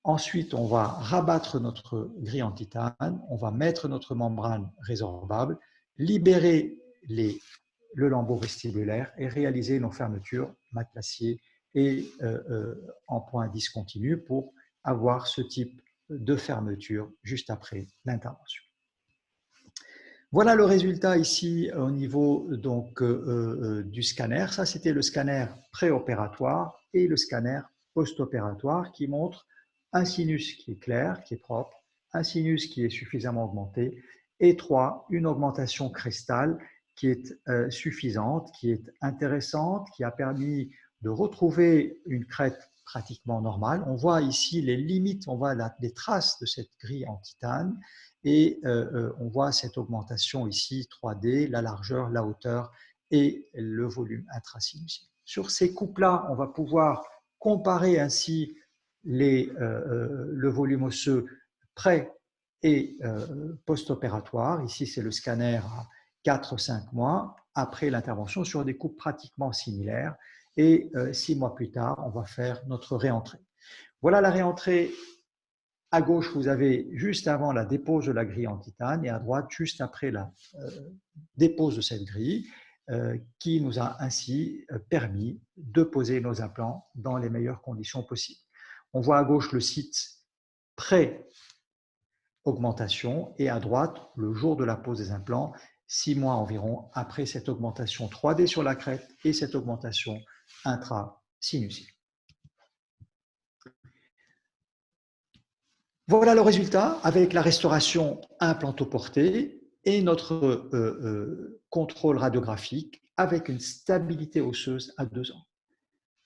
Ensuite, on va rabattre notre grille en titane, on va mettre notre membrane résorbable, libérer le lambeau vestibulaire et réaliser nos fermetures mat l'acier et en point discontinu pour avoir ce type de fermeture juste après l'intervention. Voilà le résultat ici au niveau donc, du scanner. Ça, c'était le scanner préopératoire et le scanner post-opératoire qui montre un sinus qui est clair, qui est propre, un sinus qui est suffisamment augmenté et 3, une augmentation crestale qui est suffisante, qui est intéressante, qui a permis de retrouver une crête pratiquement normale. On voit ici les limites, on voit les traces de cette grille en titane. Et on voit cette augmentation ici 3D, la largeur, la hauteur et le volume intrasinusien. Sur ces coupes-là, on va pouvoir comparer ainsi le volume osseux pré et post-opératoire. Ici, c'est le scanner à 4-5 mois après l'intervention sur des coupes pratiquement similaires. Et 6 mois plus tard, on va faire notre réentrée. Voilà la réentrée. À gauche, vous avez juste avant la dépose de la grille en titane et à droite, juste après la dépose de cette grille, qui nous a ainsi permis de poser nos implants dans les meilleures conditions possibles. On voit à gauche le site pré-augmentation et à droite, le jour de la pose des implants, 6 mois environ après cette augmentation 3D sur la crête et cette augmentation intra-sinusale. Voilà le résultat avec la restauration implantoportée et notre contrôle radiographique avec une stabilité osseuse à 2 ans.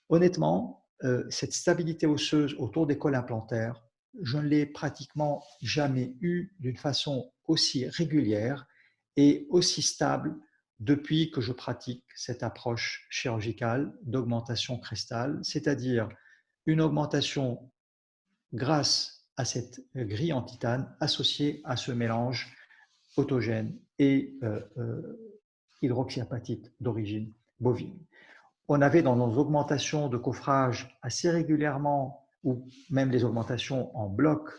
Honnêtement, cette stabilité osseuse autour des cols implantaires, je ne l'ai pratiquement jamais eue d'une façon aussi régulière et aussi stable depuis que je pratique cette approche chirurgicale d'augmentation crestale, c'est-à-dire une augmentation grâce à cette grille en titane associée à ce mélange autogène et hydroxyapatite d'origine bovine. On avait dans nos augmentations de coffrage assez régulièrement, ou même les augmentations en bloc,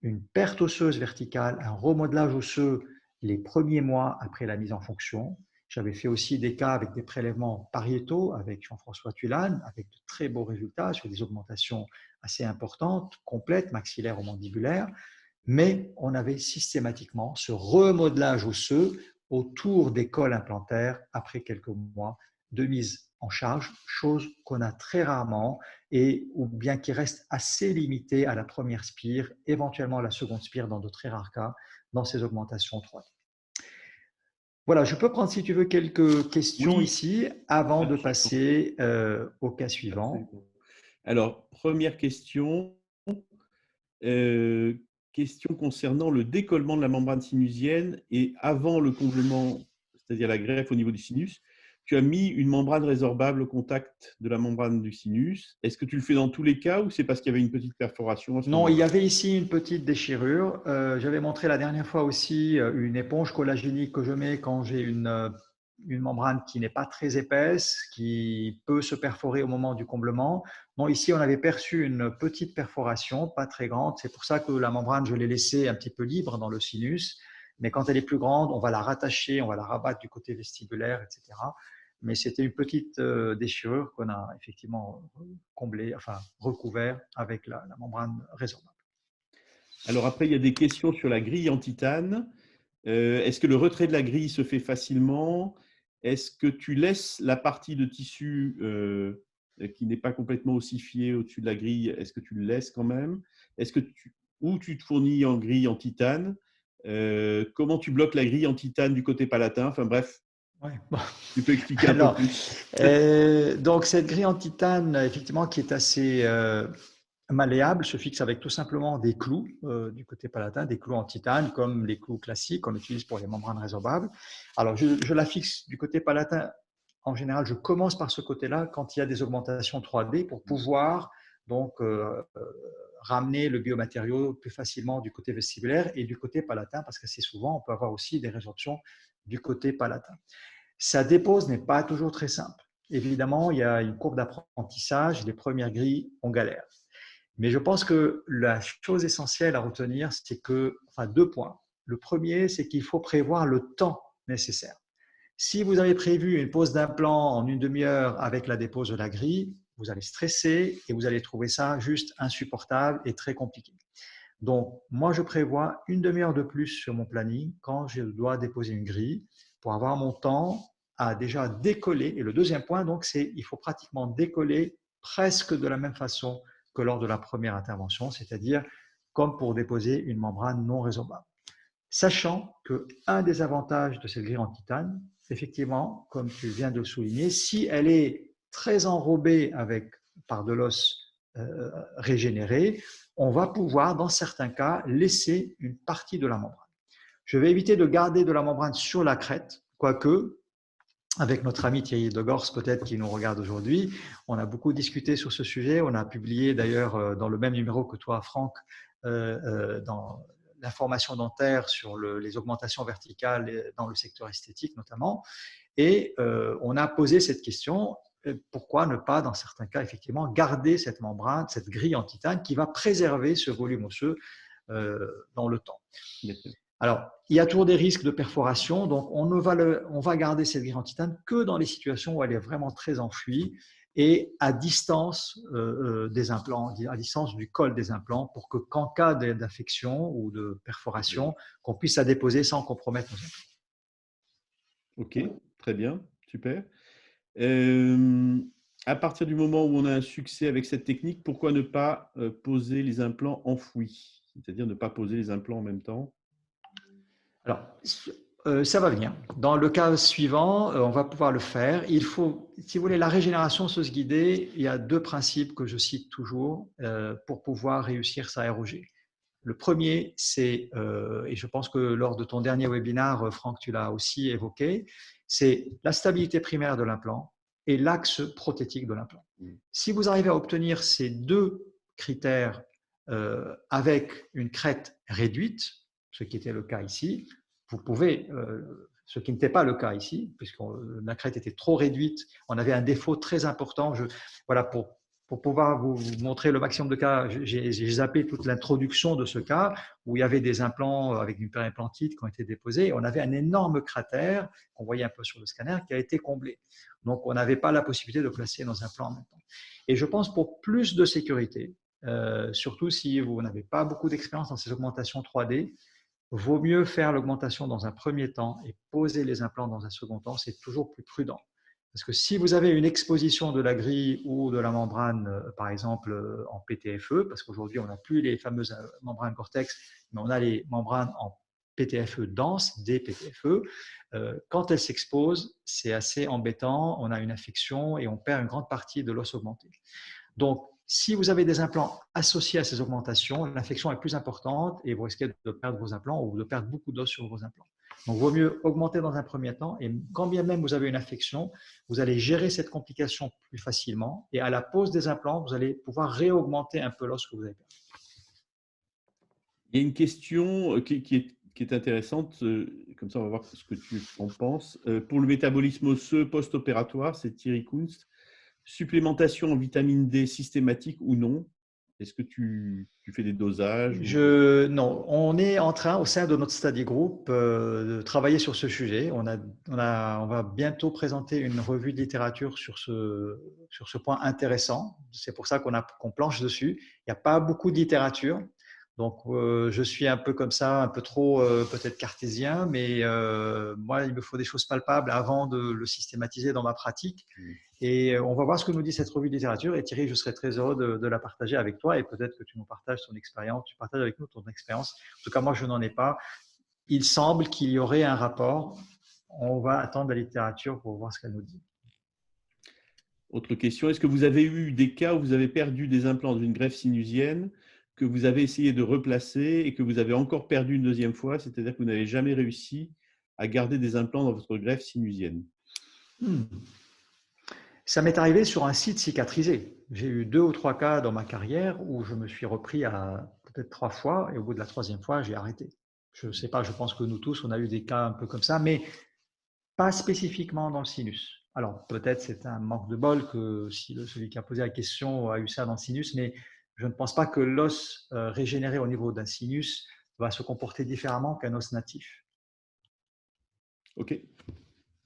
une perte osseuse verticale, un remodelage osseux les premiers mois après la mise en fonction. J'avais fait aussi des cas avec des prélèvements pariétaux avec Jean-François Tulane, avec de très beaux résultats sur des augmentations assez importantes, complètes, maxillaires ou mandibulaires, mais on avait systématiquement ce remodelage osseux autour des cols implantaires après quelques mois de mise en charge, chose qu'on a très rarement et ou bien qui reste assez limité à la première spire, éventuellement à la seconde spire dans de très rares cas, dans ces augmentations 3D. Voilà, je peux prendre si tu veux quelques questions Oui, ici avant de absolument. passer au cas suivant. Absolument. Alors, première question. Question concernant le décollement de la membrane sinusienne et avant le comblement, c'est-à-dire la greffe au niveau du sinus, tu as mis une membrane résorbable au contact de la membrane du sinus. Est-ce que tu le fais dans tous les cas ou c'est parce qu'il y avait une petite perforation à ce Non, il y moment-là? avait ici une petite déchirure. J'avais montré la dernière fois aussi une éponge collagénique que je mets quand j'ai une membrane qui n'est pas très épaisse, qui peut se perforer au moment du comblement. Non, ici, on avait perçu une petite perforation, pas très grande. C'est pour ça que la membrane, je l'ai laissée un petit peu libre dans le sinus. Mais quand elle est plus grande, on va la rattacher, on va la rabattre du côté vestibulaire, etc. Mais c'était une petite déchirure qu'on a effectivement comblée, enfin recouvert avec la membrane résorbable. Alors après, il y a des questions sur la grille en titane. Est-ce que le retrait de la grille se fait facilement? Est-ce que tu laisses la partie de tissu qui n'est pas complètement ossifiée au-dessus de la grille? Est-ce que tu le laisses quand même? Est-ce que ou tu te fournis en grille en titane? Comment tu bloques la grille en titane du côté palatin? Enfin bref, Ouais, bon. tu peux expliquer un peu Alors, plus. donc cette grille en titane, effectivement, qui est assez malléable, se fixe avec tout simplement des clous du côté palatin, des clous en titane, comme les clous classiques qu'on utilise pour les membranes résorbables. Alors, je la fixe du côté palatin. En général, je commence par ce côté-là quand il y a des augmentations 3D pour pouvoir donc ramener le biomatériau plus facilement du côté vestibulaire et du côté palatin, parce qu'assez souvent, on peut avoir aussi des résorptions du côté palatin. Sa dépose n'est pas toujours très simple. Évidemment, il y a une courbe d'apprentissage. Les premières grilles, on galère. Mais je pense que la chose essentielle à retenir, c'est que, enfin, 2 points. Le premier, c'est qu'il faut prévoir le temps nécessaire. Si vous avez prévu une pose d'implant en une demi-heure avec la dépose de la grille, vous allez stresser et vous allez trouver ça juste insupportable et très compliqué. Donc, moi, je prévois une demi-heure de plus sur mon planning quand je dois déposer une grille pour avoir mon temps à déjà décoller. Et le deuxième point, donc, c'est qu'il faut pratiquement décoller presque de la même façon que lors de la première intervention, c'est-à-dire comme pour déposer une membrane non résorbable. Sachant qu'un des avantages de cette grille en titane, effectivement, comme tu viens de le souligner, si elle est très enrobée avec par de l'os régénéré, on va pouvoir, dans certains cas, laisser une partie de la membrane. Je vais éviter de garder de la membrane sur la crête, quoique, avec notre ami Thierry Degors, peut-être qui nous regarde aujourd'hui, on a beaucoup discuté sur ce sujet. On a publié d'ailleurs dans le même numéro que toi, Franck, dans l'information dentaire sur les augmentations verticales dans le secteur esthétique notamment. Et on a posé cette question, pourquoi ne pas, dans certains cas, effectivement, garder cette membrane, cette grille en titane qui va préserver ce volume osseux dans le temps. Alors, il y a toujours des risques de perforation, donc on va garder cette grille en titane que dans les situations où elle est vraiment très enfouie et à distance des implants, à distance du col des implants, pour que qu'en cas d'infection ou de perforation, qu'on puisse la déposer sans compromettre nos implants. Ok, très bien, super. À partir du moment où on a un succès avec cette technique, pourquoi ne pas poser les implants enfouis? C'est-à-dire ne pas poser les implants en même temps? Alors, ça va venir. Dans le cas suivant, on va pouvoir le faire. Il faut, si vous voulez, la régénération osseuse guidée, il y a 2 principes que je cite toujours pour pouvoir réussir sa ROG. Le premier, c'est, et je pense que lors de ton dernier webinaire, Franck, tu l'as aussi évoqué, c'est la stabilité primaire de l'implant et l'axe prothétique de l'implant. Si vous arrivez à obtenir ces 2 critères avec une crête réduite, ce qui était le cas ici, vous pouvez, ce qui n'était pas le cas ici, puisque la crête était trop réduite, on avait un défaut très important. Voilà, pour pouvoir vous montrer le maximum de cas, j'ai zappé toute l'introduction de ce cas où il y avait des implants avec une périimplantite qui ont été déposés. On avait un énorme cratère qu'on voyait un peu sur le scanner qui a été comblé. Donc, on n'avait pas la possibilité de placer nos implants en même temps. Et je pense pour plus de sécurité, surtout si vous n'avez pas beaucoup d'expérience dans ces augmentations 3D, vaut mieux faire l'augmentation dans un premier temps et poser les implants dans un second temps, c'est toujours plus prudent. Parce que si vous avez une exposition de la grille ou de la membrane, par exemple en PTFE, parce qu'aujourd'hui on n'a plus les fameuses membranes Cortex, mais on a les membranes en PTFE dense, des PTFE, quand elles s'exposent, c'est assez embêtant, on a une infection et on perd une grande partie de l'os augmenté. Donc, si vous avez des implants associés à ces augmentations, l'infection est plus importante et vous risquez de perdre vos implants ou de perdre beaucoup d'os sur vos implants. Donc, il vaut mieux augmenter dans un premier temps et quand bien même vous avez une infection, vous allez gérer cette complication plus facilement et à la pose des implants, vous allez pouvoir réaugmenter un peu l'os que vous avez perdu. Il y a une question qui est intéressante, comme ça on va voir ce que tu en penses. Pour le métabolisme osseux post-opératoire, c'est Thierry Kunst. Supplémentation en vitamine D systématique ou non? Est-ce que tu fais des dosages? Non, on est en train, au sein de notre study group, de travailler sur ce sujet. On va bientôt présenter une revue de littérature sur ce point intéressant. C'est pour ça qu'on planche dessus. Il n'y a pas beaucoup de littérature. Donc, je suis un peu comme ça, un peu trop peut-être cartésien, mais moi, il me faut des choses palpables avant de le systématiser dans ma pratique. Et on va voir ce que nous dit cette revue de littérature. Et Thierry, je serais très heureux de la partager avec toi et peut-être que tu nous partages ton expérience, tu partages avec nous ton expérience. En tout cas, moi, je n'en ai pas. Il semble qu'il y aurait un rapport. On va attendre la littérature pour voir ce qu'elle nous dit. Autre question, est-ce que vous avez eu des cas où vous avez perdu des implants d'une greffe sinusienne que vous avez essayé de replacer et que vous avez encore perdu une deuxième fois, c'est-à-dire que vous n'avez jamais réussi à garder des implants dans votre greffe sinusienne? Ça m'est arrivé sur un site cicatrisé. J'ai eu 2 ou 3 cas dans ma carrière où je me suis repris à peut-être 3 fois et au bout de la 3e fois, j'ai arrêté. Je ne sais pas, je pense que nous tous, on a eu des cas un peu comme ça, mais pas spécifiquement dans le sinus. Alors peut-être c'est un manque de bol que si celui qui a posé la question a eu ça dans le sinus, mais je ne pense pas que l'os régénéré au niveau d'un sinus va se comporter différemment qu'un os natif. Ok.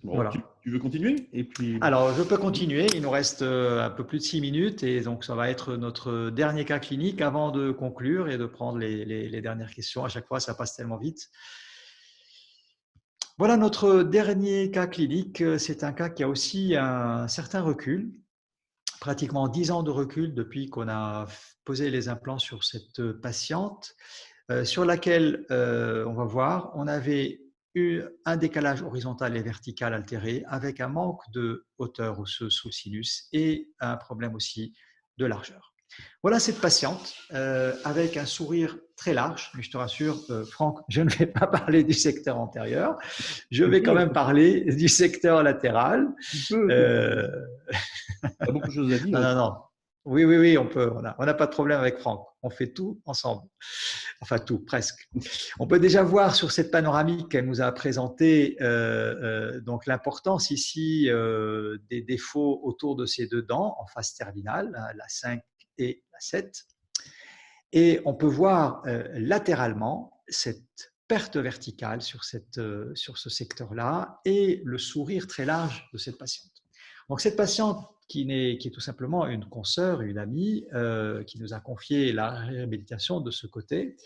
Bon, voilà. Tu veux continuer et puis... Alors, je peux continuer. Il nous reste un peu plus de 6 minutes et donc ça va être notre dernier cas clinique avant de conclure et de prendre les dernières questions. À chaque fois, ça passe tellement vite. Voilà notre dernier cas clinique. C'est un cas qui a aussi un certain recul, pratiquement 10 ans de recul depuis qu'on a posé les implants sur cette patiente, sur laquelle, on va voir, on avait eu un décalage horizontal et vertical altéré avec un manque de hauteur osseuse sous le sinus et un problème aussi de largeur. Voilà cette patiente avec un sourire très large, mais je te rassure, Franck, je ne vais pas parler du secteur antérieur, je vais quand même parler du secteur latéral. Tu as beaucoup de choses à dire. Non. Oui, oui, oui, on peut. On n'a pas de problème avec Franck. On fait tout ensemble. Enfin, tout, presque. On peut déjà voir sur cette panoramique qu'elle nous a présentée donc l'importance ici des défauts autour de ces deux dents en face terminale, hein, la 5 et la 7. Et on peut voir latéralement cette perte verticale sur ce secteur-là et le sourire très large de cette patiente. Donc cette patiente qui est tout simplement une consoeur, une amie, qui nous a confié la réhabilitation de ce côté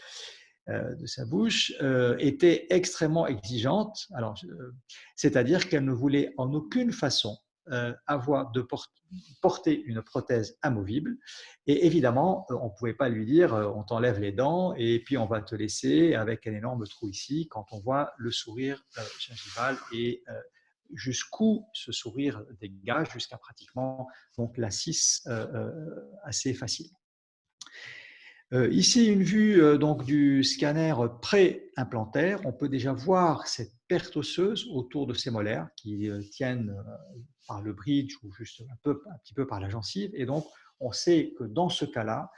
de sa bouche, était extrêmement exigeante. Alors, c'est-à-dire qu'elle ne voulait en aucune façon avoir de porter une prothèse amovible. Et évidemment, on ne pouvait pas lui dire on t'enlève les dents et puis on va te laisser avec un énorme trou ici quand on voit le sourire gingival et jusqu'où ce sourire dégage jusqu'à pratiquement donc, la 6 assez facilement. Ici, une vue donc, du scanner pré-implantaire. On peut déjà voir cette perte osseuse autour de ces molaires qui tiennent par le bridge ou juste un petit peu par la gencive. Et donc, on sait que dans ce cas-là,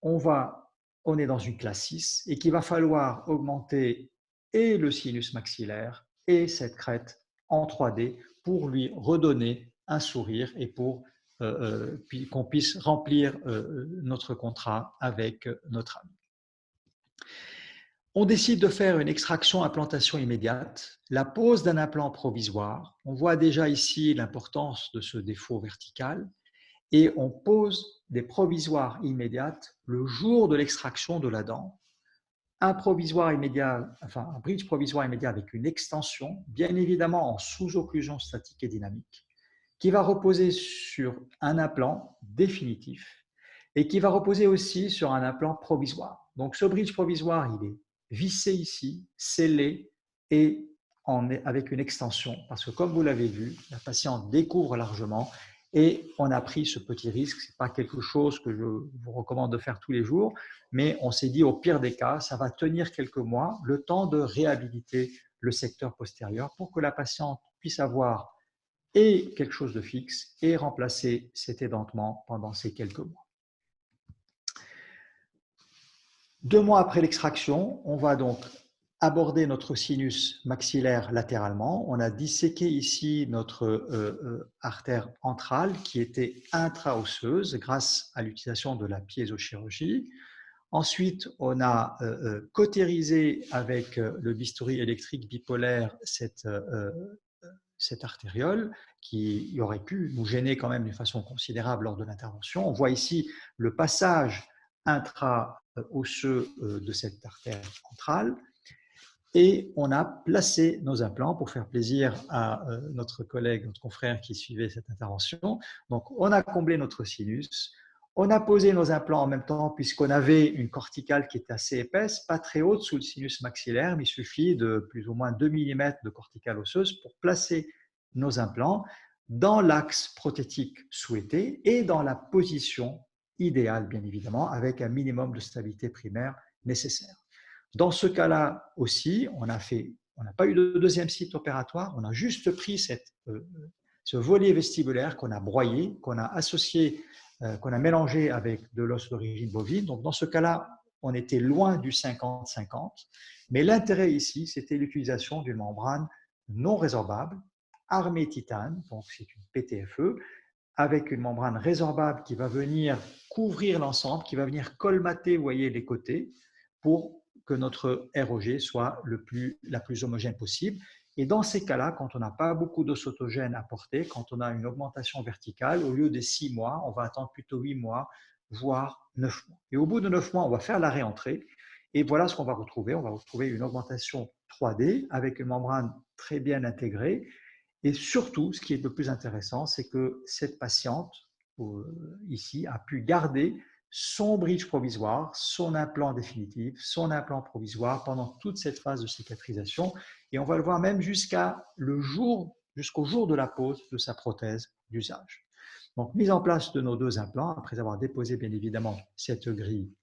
on est dans une classe 6 et qu'il va falloir augmenter et le sinus maxillaire et cette crête en 3D pour lui redonner un sourire et pour puis qu'on puisse remplir notre contrat avec notre ami. On décide de faire une extraction-implantation immédiate, la pose d'un implant provisoire. On voit déjà ici l'importance de ce défaut vertical et on pose des provisoires immédiates le jour de l'extraction de la dent. Un provisoire immédiat, enfin un bridge provisoire immédiat avec une extension, bien évidemment en sous-occlusion statique et dynamique, qui va reposer sur un implant définitif et qui va reposer aussi sur un implant provisoire. Donc ce bridge provisoire, il est vissé ici, scellé et avec une extension, parce que comme vous l'avez vu, la patiente découvre largement et on a pris ce petit risque. Ce n'est pas quelque chose que je vous recommande de faire tous les jours, mais on s'est dit au pire des cas, ça va tenir quelques mois, le temps de réhabiliter le secteur postérieur pour que la patiente puisse avoir et quelque chose de fixe et remplacer cet édentement pendant ces quelques mois. 2 mois après l'extraction, on va donc aborder notre sinus maxillaire latéralement. On a disséqué ici notre artère antrale qui était intraosseuse grâce à l'utilisation de la piézochirurgie. Ensuite, on a cautérisé avec le bistouri électrique bipolaire cette artériole qui aurait pu nous gêner quand même d'une façon considérable lors de l'intervention. On voit ici le passage intra-osseux de cette artère centrale et on a placé nos implants pour faire plaisir à notre collègue, notre confrère qui suivait cette intervention. Donc, on a comblé notre sinus, on a posé nos implants en même temps puisqu'on avait une corticale qui était assez épaisse, pas très haute sous le sinus maxillaire, mais il suffit de plus ou moins 2 mm de corticale osseuse pour placer nos implants dans l'axe prothétique souhaité et dans la position idéale, bien évidemment, avec un minimum de stabilité primaire nécessaire. Dans ce cas-là aussi, on n'a pas eu de deuxième site opératoire, on a juste pris ce volet vestibulaire qu'on a broyé, qu'on a associé, qu'on a mélangé avec de l'os d'origine bovine. Donc dans ce cas-là, on était loin du 50-50, mais l'intérêt ici, c'était l'utilisation d'une membrane non résorbable, armée titane, donc c'est une PTFE, avec une membrane résorbable qui va venir couvrir l'ensemble, qui va venir colmater, vous voyez, les côtés, pour que notre ROG soit la plus homogène possible. Et dans ces cas-là, quand on n'a pas beaucoup d'os autogène à porter, quand on a une augmentation verticale, au lieu des 6 mois, on va attendre plutôt 8 mois, voire 9 mois. Et au bout de 9 mois, on va faire la réentrée. Et voilà ce qu'on va retrouver. On va retrouver une augmentation 3D avec une membrane très bien intégrée. Et surtout, ce qui est le plus intéressant, c'est que cette patiente, ici, a pu garder son bridge provisoire, son implant définitif, son implant provisoire pendant toute cette phase de cicatrisation. Et on va le voir même jusqu'au jour de la pose de sa prothèse d'usage. Donc, mise en place de nos 2 implants, après avoir déposé bien évidemment cette grille,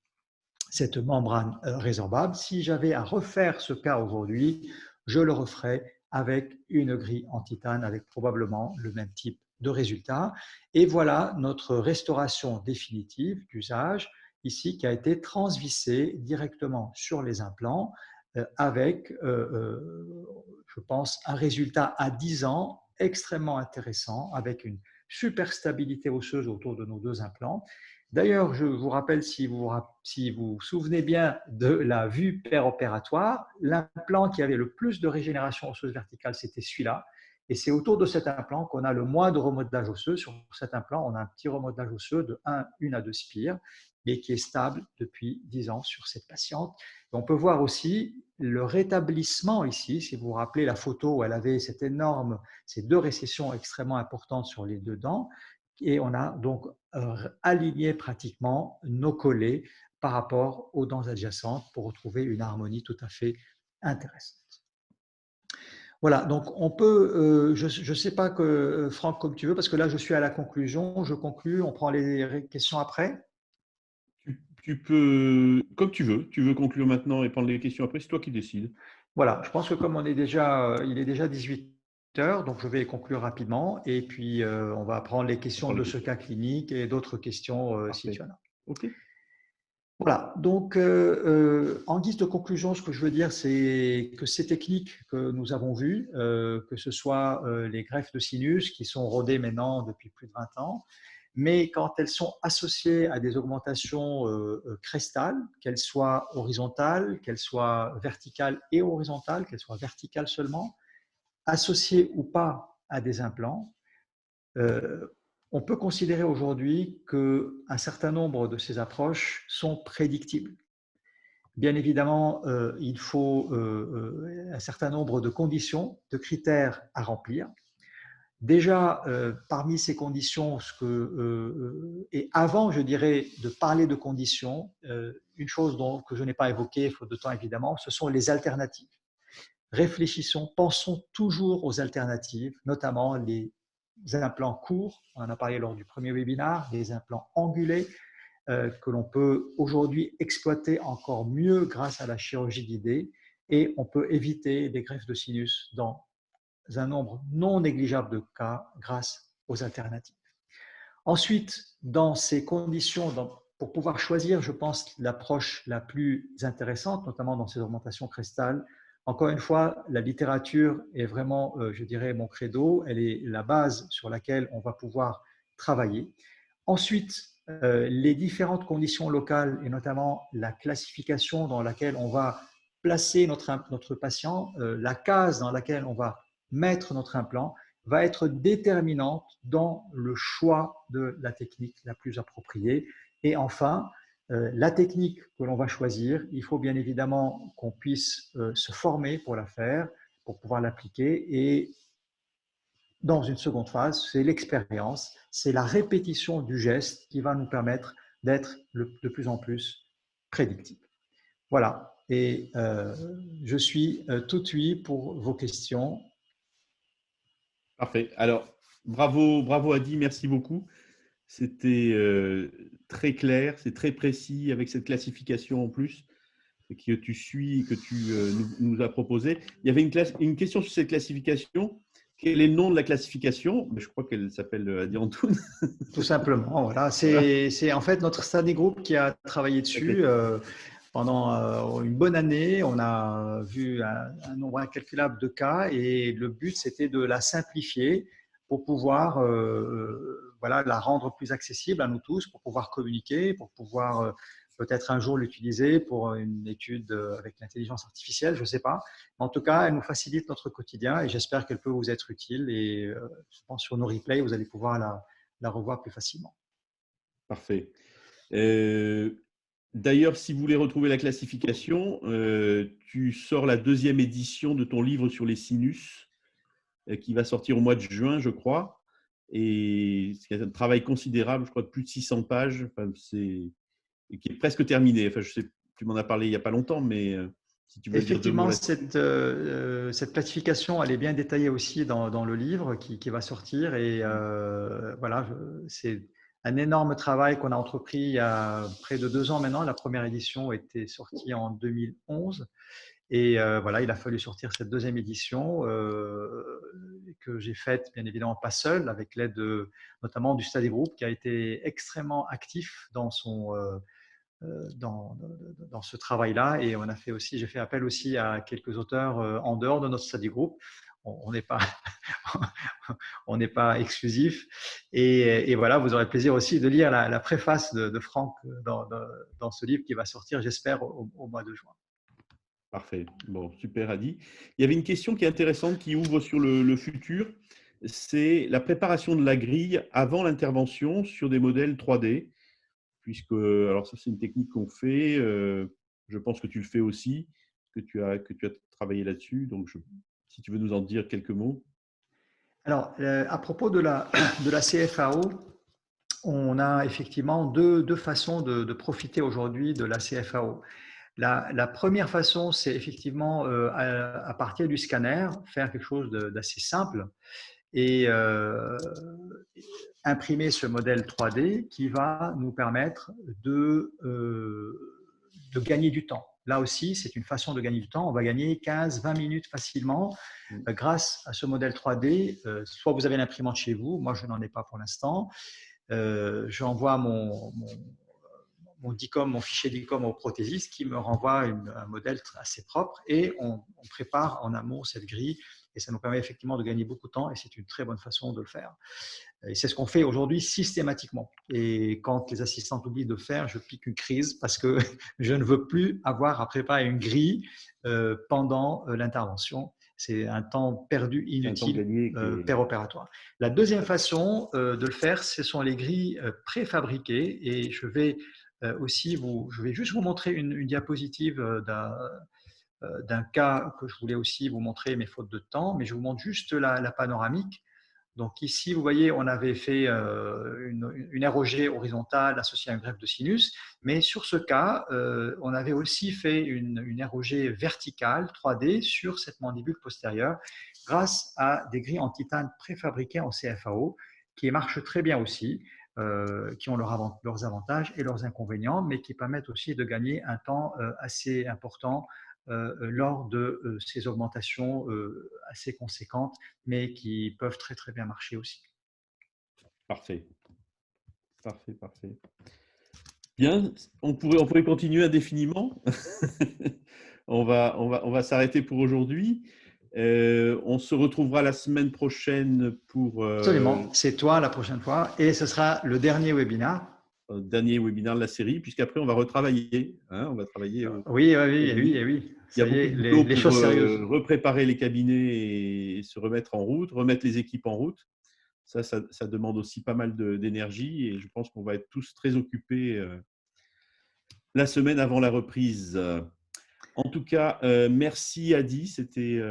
cette membrane résorbable. Si j'avais à refaire ce cas aujourd'hui, je le referais avec une grille en titane avec probablement le même type de résultats. Et voilà notre restauration définitive d'usage, ici, qui a été transvissée directement sur les implants avec, je pense, un résultat à 10 ans extrêmement intéressant, avec une super stabilité osseuse autour de nos deux implants. D'ailleurs, je vous rappelle, si vous souvenez bien de la vue péropératoire, l'implant qui avait le plus de régénération osseuse verticale, c'était celui-là. Et c'est autour de cet implant qu'on a le moins de remodelage osseux. Sur cet implant, on a un petit remodelage osseux de 1 à 2 spires, mais qui est stable depuis 10 ans sur cette patiente. Et on peut voir aussi le rétablissement ici, si vous vous rappelez la photo où elle avait ces deux récessions extrêmement importantes sur les deux dents. Et on a donc aligné pratiquement nos collets par rapport aux dents adjacentes pour retrouver une harmonie tout à fait intéressante. Voilà, donc on peut, je ne sais pas que Franck, comme tu veux, parce que là je suis à la conclusion, je conclus, on prend les questions après. Tu peux, comme tu veux conclure maintenant et prendre les questions après, c'est toi qui décides. Voilà, je pense que comme il est déjà 18 heures, donc je vais conclure rapidement et puis on va prendre les questions de ce cas clinique et d'autres questions si tu en as. OK. Voilà, donc en guise de conclusion, ce que je veux dire, c'est que ces techniques que nous avons vues, que ce soit les greffes de sinus qui sont rodées maintenant depuis plus de 20 ans, mais quand elles sont associées à des augmentations crestales, qu'elles soient horizontales, qu'elles soient verticales et horizontales, qu'elles soient verticales seulement, associées ou pas à des implants, on peut considérer aujourd'hui qu'un certain nombre de ces approches sont prédictibles. Bien évidemment, il faut un certain nombre de conditions, de critères à remplir. Déjà, parmi ces conditions, et avant, je dirais, de parler de conditions, une chose que je n'ai pas évoquée, faute de temps évidemment, ce sont les alternatives. Réfléchissons, pensons toujours aux alternatives, notamment les implants courts, on en a parlé lors du premier webinaire, les implants angulés, que l'on peut aujourd'hui exploiter encore mieux grâce à la chirurgie guidée, et on peut éviter les greffes de sinus dans un nombre non négligeable de cas grâce aux alternatives. Ensuite, dans ces conditions, pour pouvoir choisir, je pense, l'approche la plus intéressante, notamment dans ces augmentations crestales, encore une fois, la littérature est vraiment, je dirais, mon credo. Elle est la base sur laquelle on va pouvoir travailler. Ensuite, les différentes conditions locales et notamment la classification dans laquelle on va placer notre patient, la case dans laquelle on va mettre notre implant, va être déterminante dans le choix de la technique la plus appropriée. Et enfin, la technique que l'on va choisir, il faut bien évidemment qu'on puisse se former pour la faire, pour pouvoir l'appliquer. Et dans une seconde phase, c'est l'expérience, c'est la répétition du geste qui va nous permettre d'être de plus en plus prédictible. Voilà, et je suis tout oui pour vos questions. Parfait. Alors, bravo Adi, merci beaucoup. C'était très clair, c'est très précis avec cette classification en plus que tu suis, que tu nous as proposé. Il y avait une question sur cette classification. Quel est le nom de la classification? Je crois qu'elle s'appelle Adi Antoun. Tout simplement, voilà. Voilà. C'est en fait notre study group qui a travaillé dessus pendant une bonne année. On a vu un nombre incalculable de cas et le but, c'était de la simplifier pour pouvoir voilà, la rendre plus accessible à nous tous, pour pouvoir communiquer, pour pouvoir peut-être un jour l'utiliser pour une étude avec l'intelligence artificielle, je ne sais pas. En tout cas, elle nous facilite notre quotidien et j'espère qu'elle peut vous être utile. Et je pense sur nos replays, vous allez pouvoir la revoir plus facilement. Parfait. D'ailleurs, si vous voulez retrouver la classification, tu sors la 2e édition de ton livre sur les sinus qui va sortir au mois de juin, je crois. Et c'est un travail considérable, je crois, de plus de 600 pages, enfin, qui est presque terminé. Enfin, je sais, tu m'en as parlé il n'y a pas longtemps, mais si tu veux dire 2 mots Effectivement, là-dessus. cette classification, elle est bien détaillée aussi dans le livre qui va sortir. Et voilà, c'est un énorme travail qu'on a entrepris il y a près de 2 ans maintenant. La première édition était sortie en 2011. Et voilà, il a fallu sortir cette 2e édition que j'ai faite, bien évidemment pas seul, avec l'aide notamment du Study Group qui a été extrêmement actif dans dans ce travail-là. Et j'ai fait appel aussi à quelques auteurs en dehors de notre study group. On n'est pas, on n'est pas exclusif. Et voilà, vous aurez le plaisir aussi de lire la préface de Franck dans ce livre qui va sortir, j'espère, au mois de juin. Parfait. Bon, super, Adi. Il y avait une question qui est intéressante qui ouvre sur le futur. C'est la préparation de la grille avant l'intervention sur des modèles 3D. Puisque, alors ça, c'est une technique qu'on fait. Je pense que tu le fais aussi, que tu as travaillé là-dessus. Donc, si tu veux nous en dire quelques mots. Alors, à propos de la CFAO, on a effectivement deux façons de profiter aujourd'hui de la CFAO. La première façon, c'est effectivement à partir du scanner, faire quelque chose d'assez simple et imprimer ce modèle 3D qui va nous permettre de gagner du temps. Là aussi, c'est une façon de gagner du temps. On va gagner 15-20 minutes facilement grâce à ce modèle 3D. Soit vous avez l'imprimante chez vous, moi je n'en ai pas pour l'instant. J'envoie mon DICOM, mon fichier DICOM au prothésiste qui me renvoie un modèle assez propre et on prépare en amont cette grille et ça nous permet effectivement de gagner beaucoup de temps et c'est une très bonne façon de le faire. Et c'est ce qu'on fait aujourd'hui systématiquement. Et quand les assistantes oublient de le faire, je pique une crise parce que je ne veux plus avoir à préparer une grille pendant l'intervention. C'est un temps perdu inutile péropératoire. La deuxième façon de le faire, ce sont les grilles préfabriquées. Et je vais juste vous montrer une diapositive d'un cas que je voulais aussi vous montrer, mais faute de temps. Mais je vous montre juste la panoramique. Donc ici, vous voyez, on avait fait une ROG horizontale associée à une greffe de sinus, mais sur ce cas, on avait aussi fait une ROG verticale 3D sur cette mandibule postérieure grâce à des grilles en titane préfabriquées en CFAO qui marchent très bien aussi, qui ont leurs avantages et leurs inconvénients, mais qui permettent aussi de gagner un temps assez important lors de ces augmentations assez conséquentes, mais qui peuvent très très bien marcher aussi. Parfait. Parfait, parfait. Bien, on pourrait continuer indéfiniment. on va s'arrêter pour aujourd'hui. On se retrouvera la semaine prochaine pour… Absolument, c'est toi la prochaine fois et ce sera le dernier webinaire. Dernier webinaire de la série, puisqu'après on va retravailler. Hein, on va travailler. Oui. Il y a beaucoup de boulot les choses sérieuses. Repréparer les cabinets et se remettre en route, remettre les équipes en route. Ça demande aussi pas mal d'énergie et je pense qu'on va être tous très occupés la semaine avant la reprise. En tout cas, merci Adi, c'était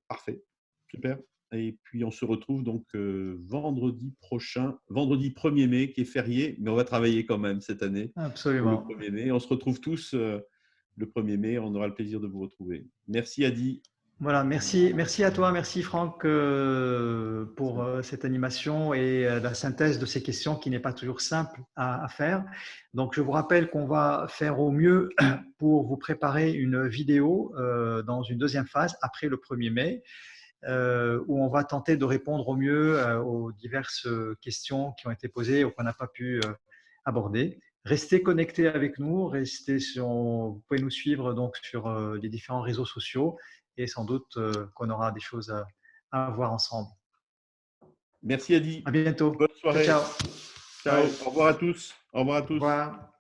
parfait, super. Et puis on se retrouve donc vendredi prochain, vendredi 1er mai, qui est férié, mais on va travailler quand même cette année. Absolument. Le 1er mai. On se retrouve tous le 1er mai, on aura le plaisir de vous retrouver. Merci Adi. Voilà, merci à toi, merci Franck pour cette animation et la synthèse de ces questions qui n'est pas toujours simple à faire. Donc, je vous rappelle qu'on va faire au mieux pour vous préparer une vidéo dans une deuxième phase après le 1er mai où on va tenter de répondre au mieux aux diverses questions qui ont été posées ou qu'on n'a pas pu aborder. Restez connectés avec nous, vous pouvez nous suivre donc sur les différents réseaux sociaux et sans doute qu'on aura des choses à voir ensemble. Merci Adi. À bientôt. Bonne soirée. Ciao. Ciao. Au revoir à tous. Au revoir à tous. Au revoir.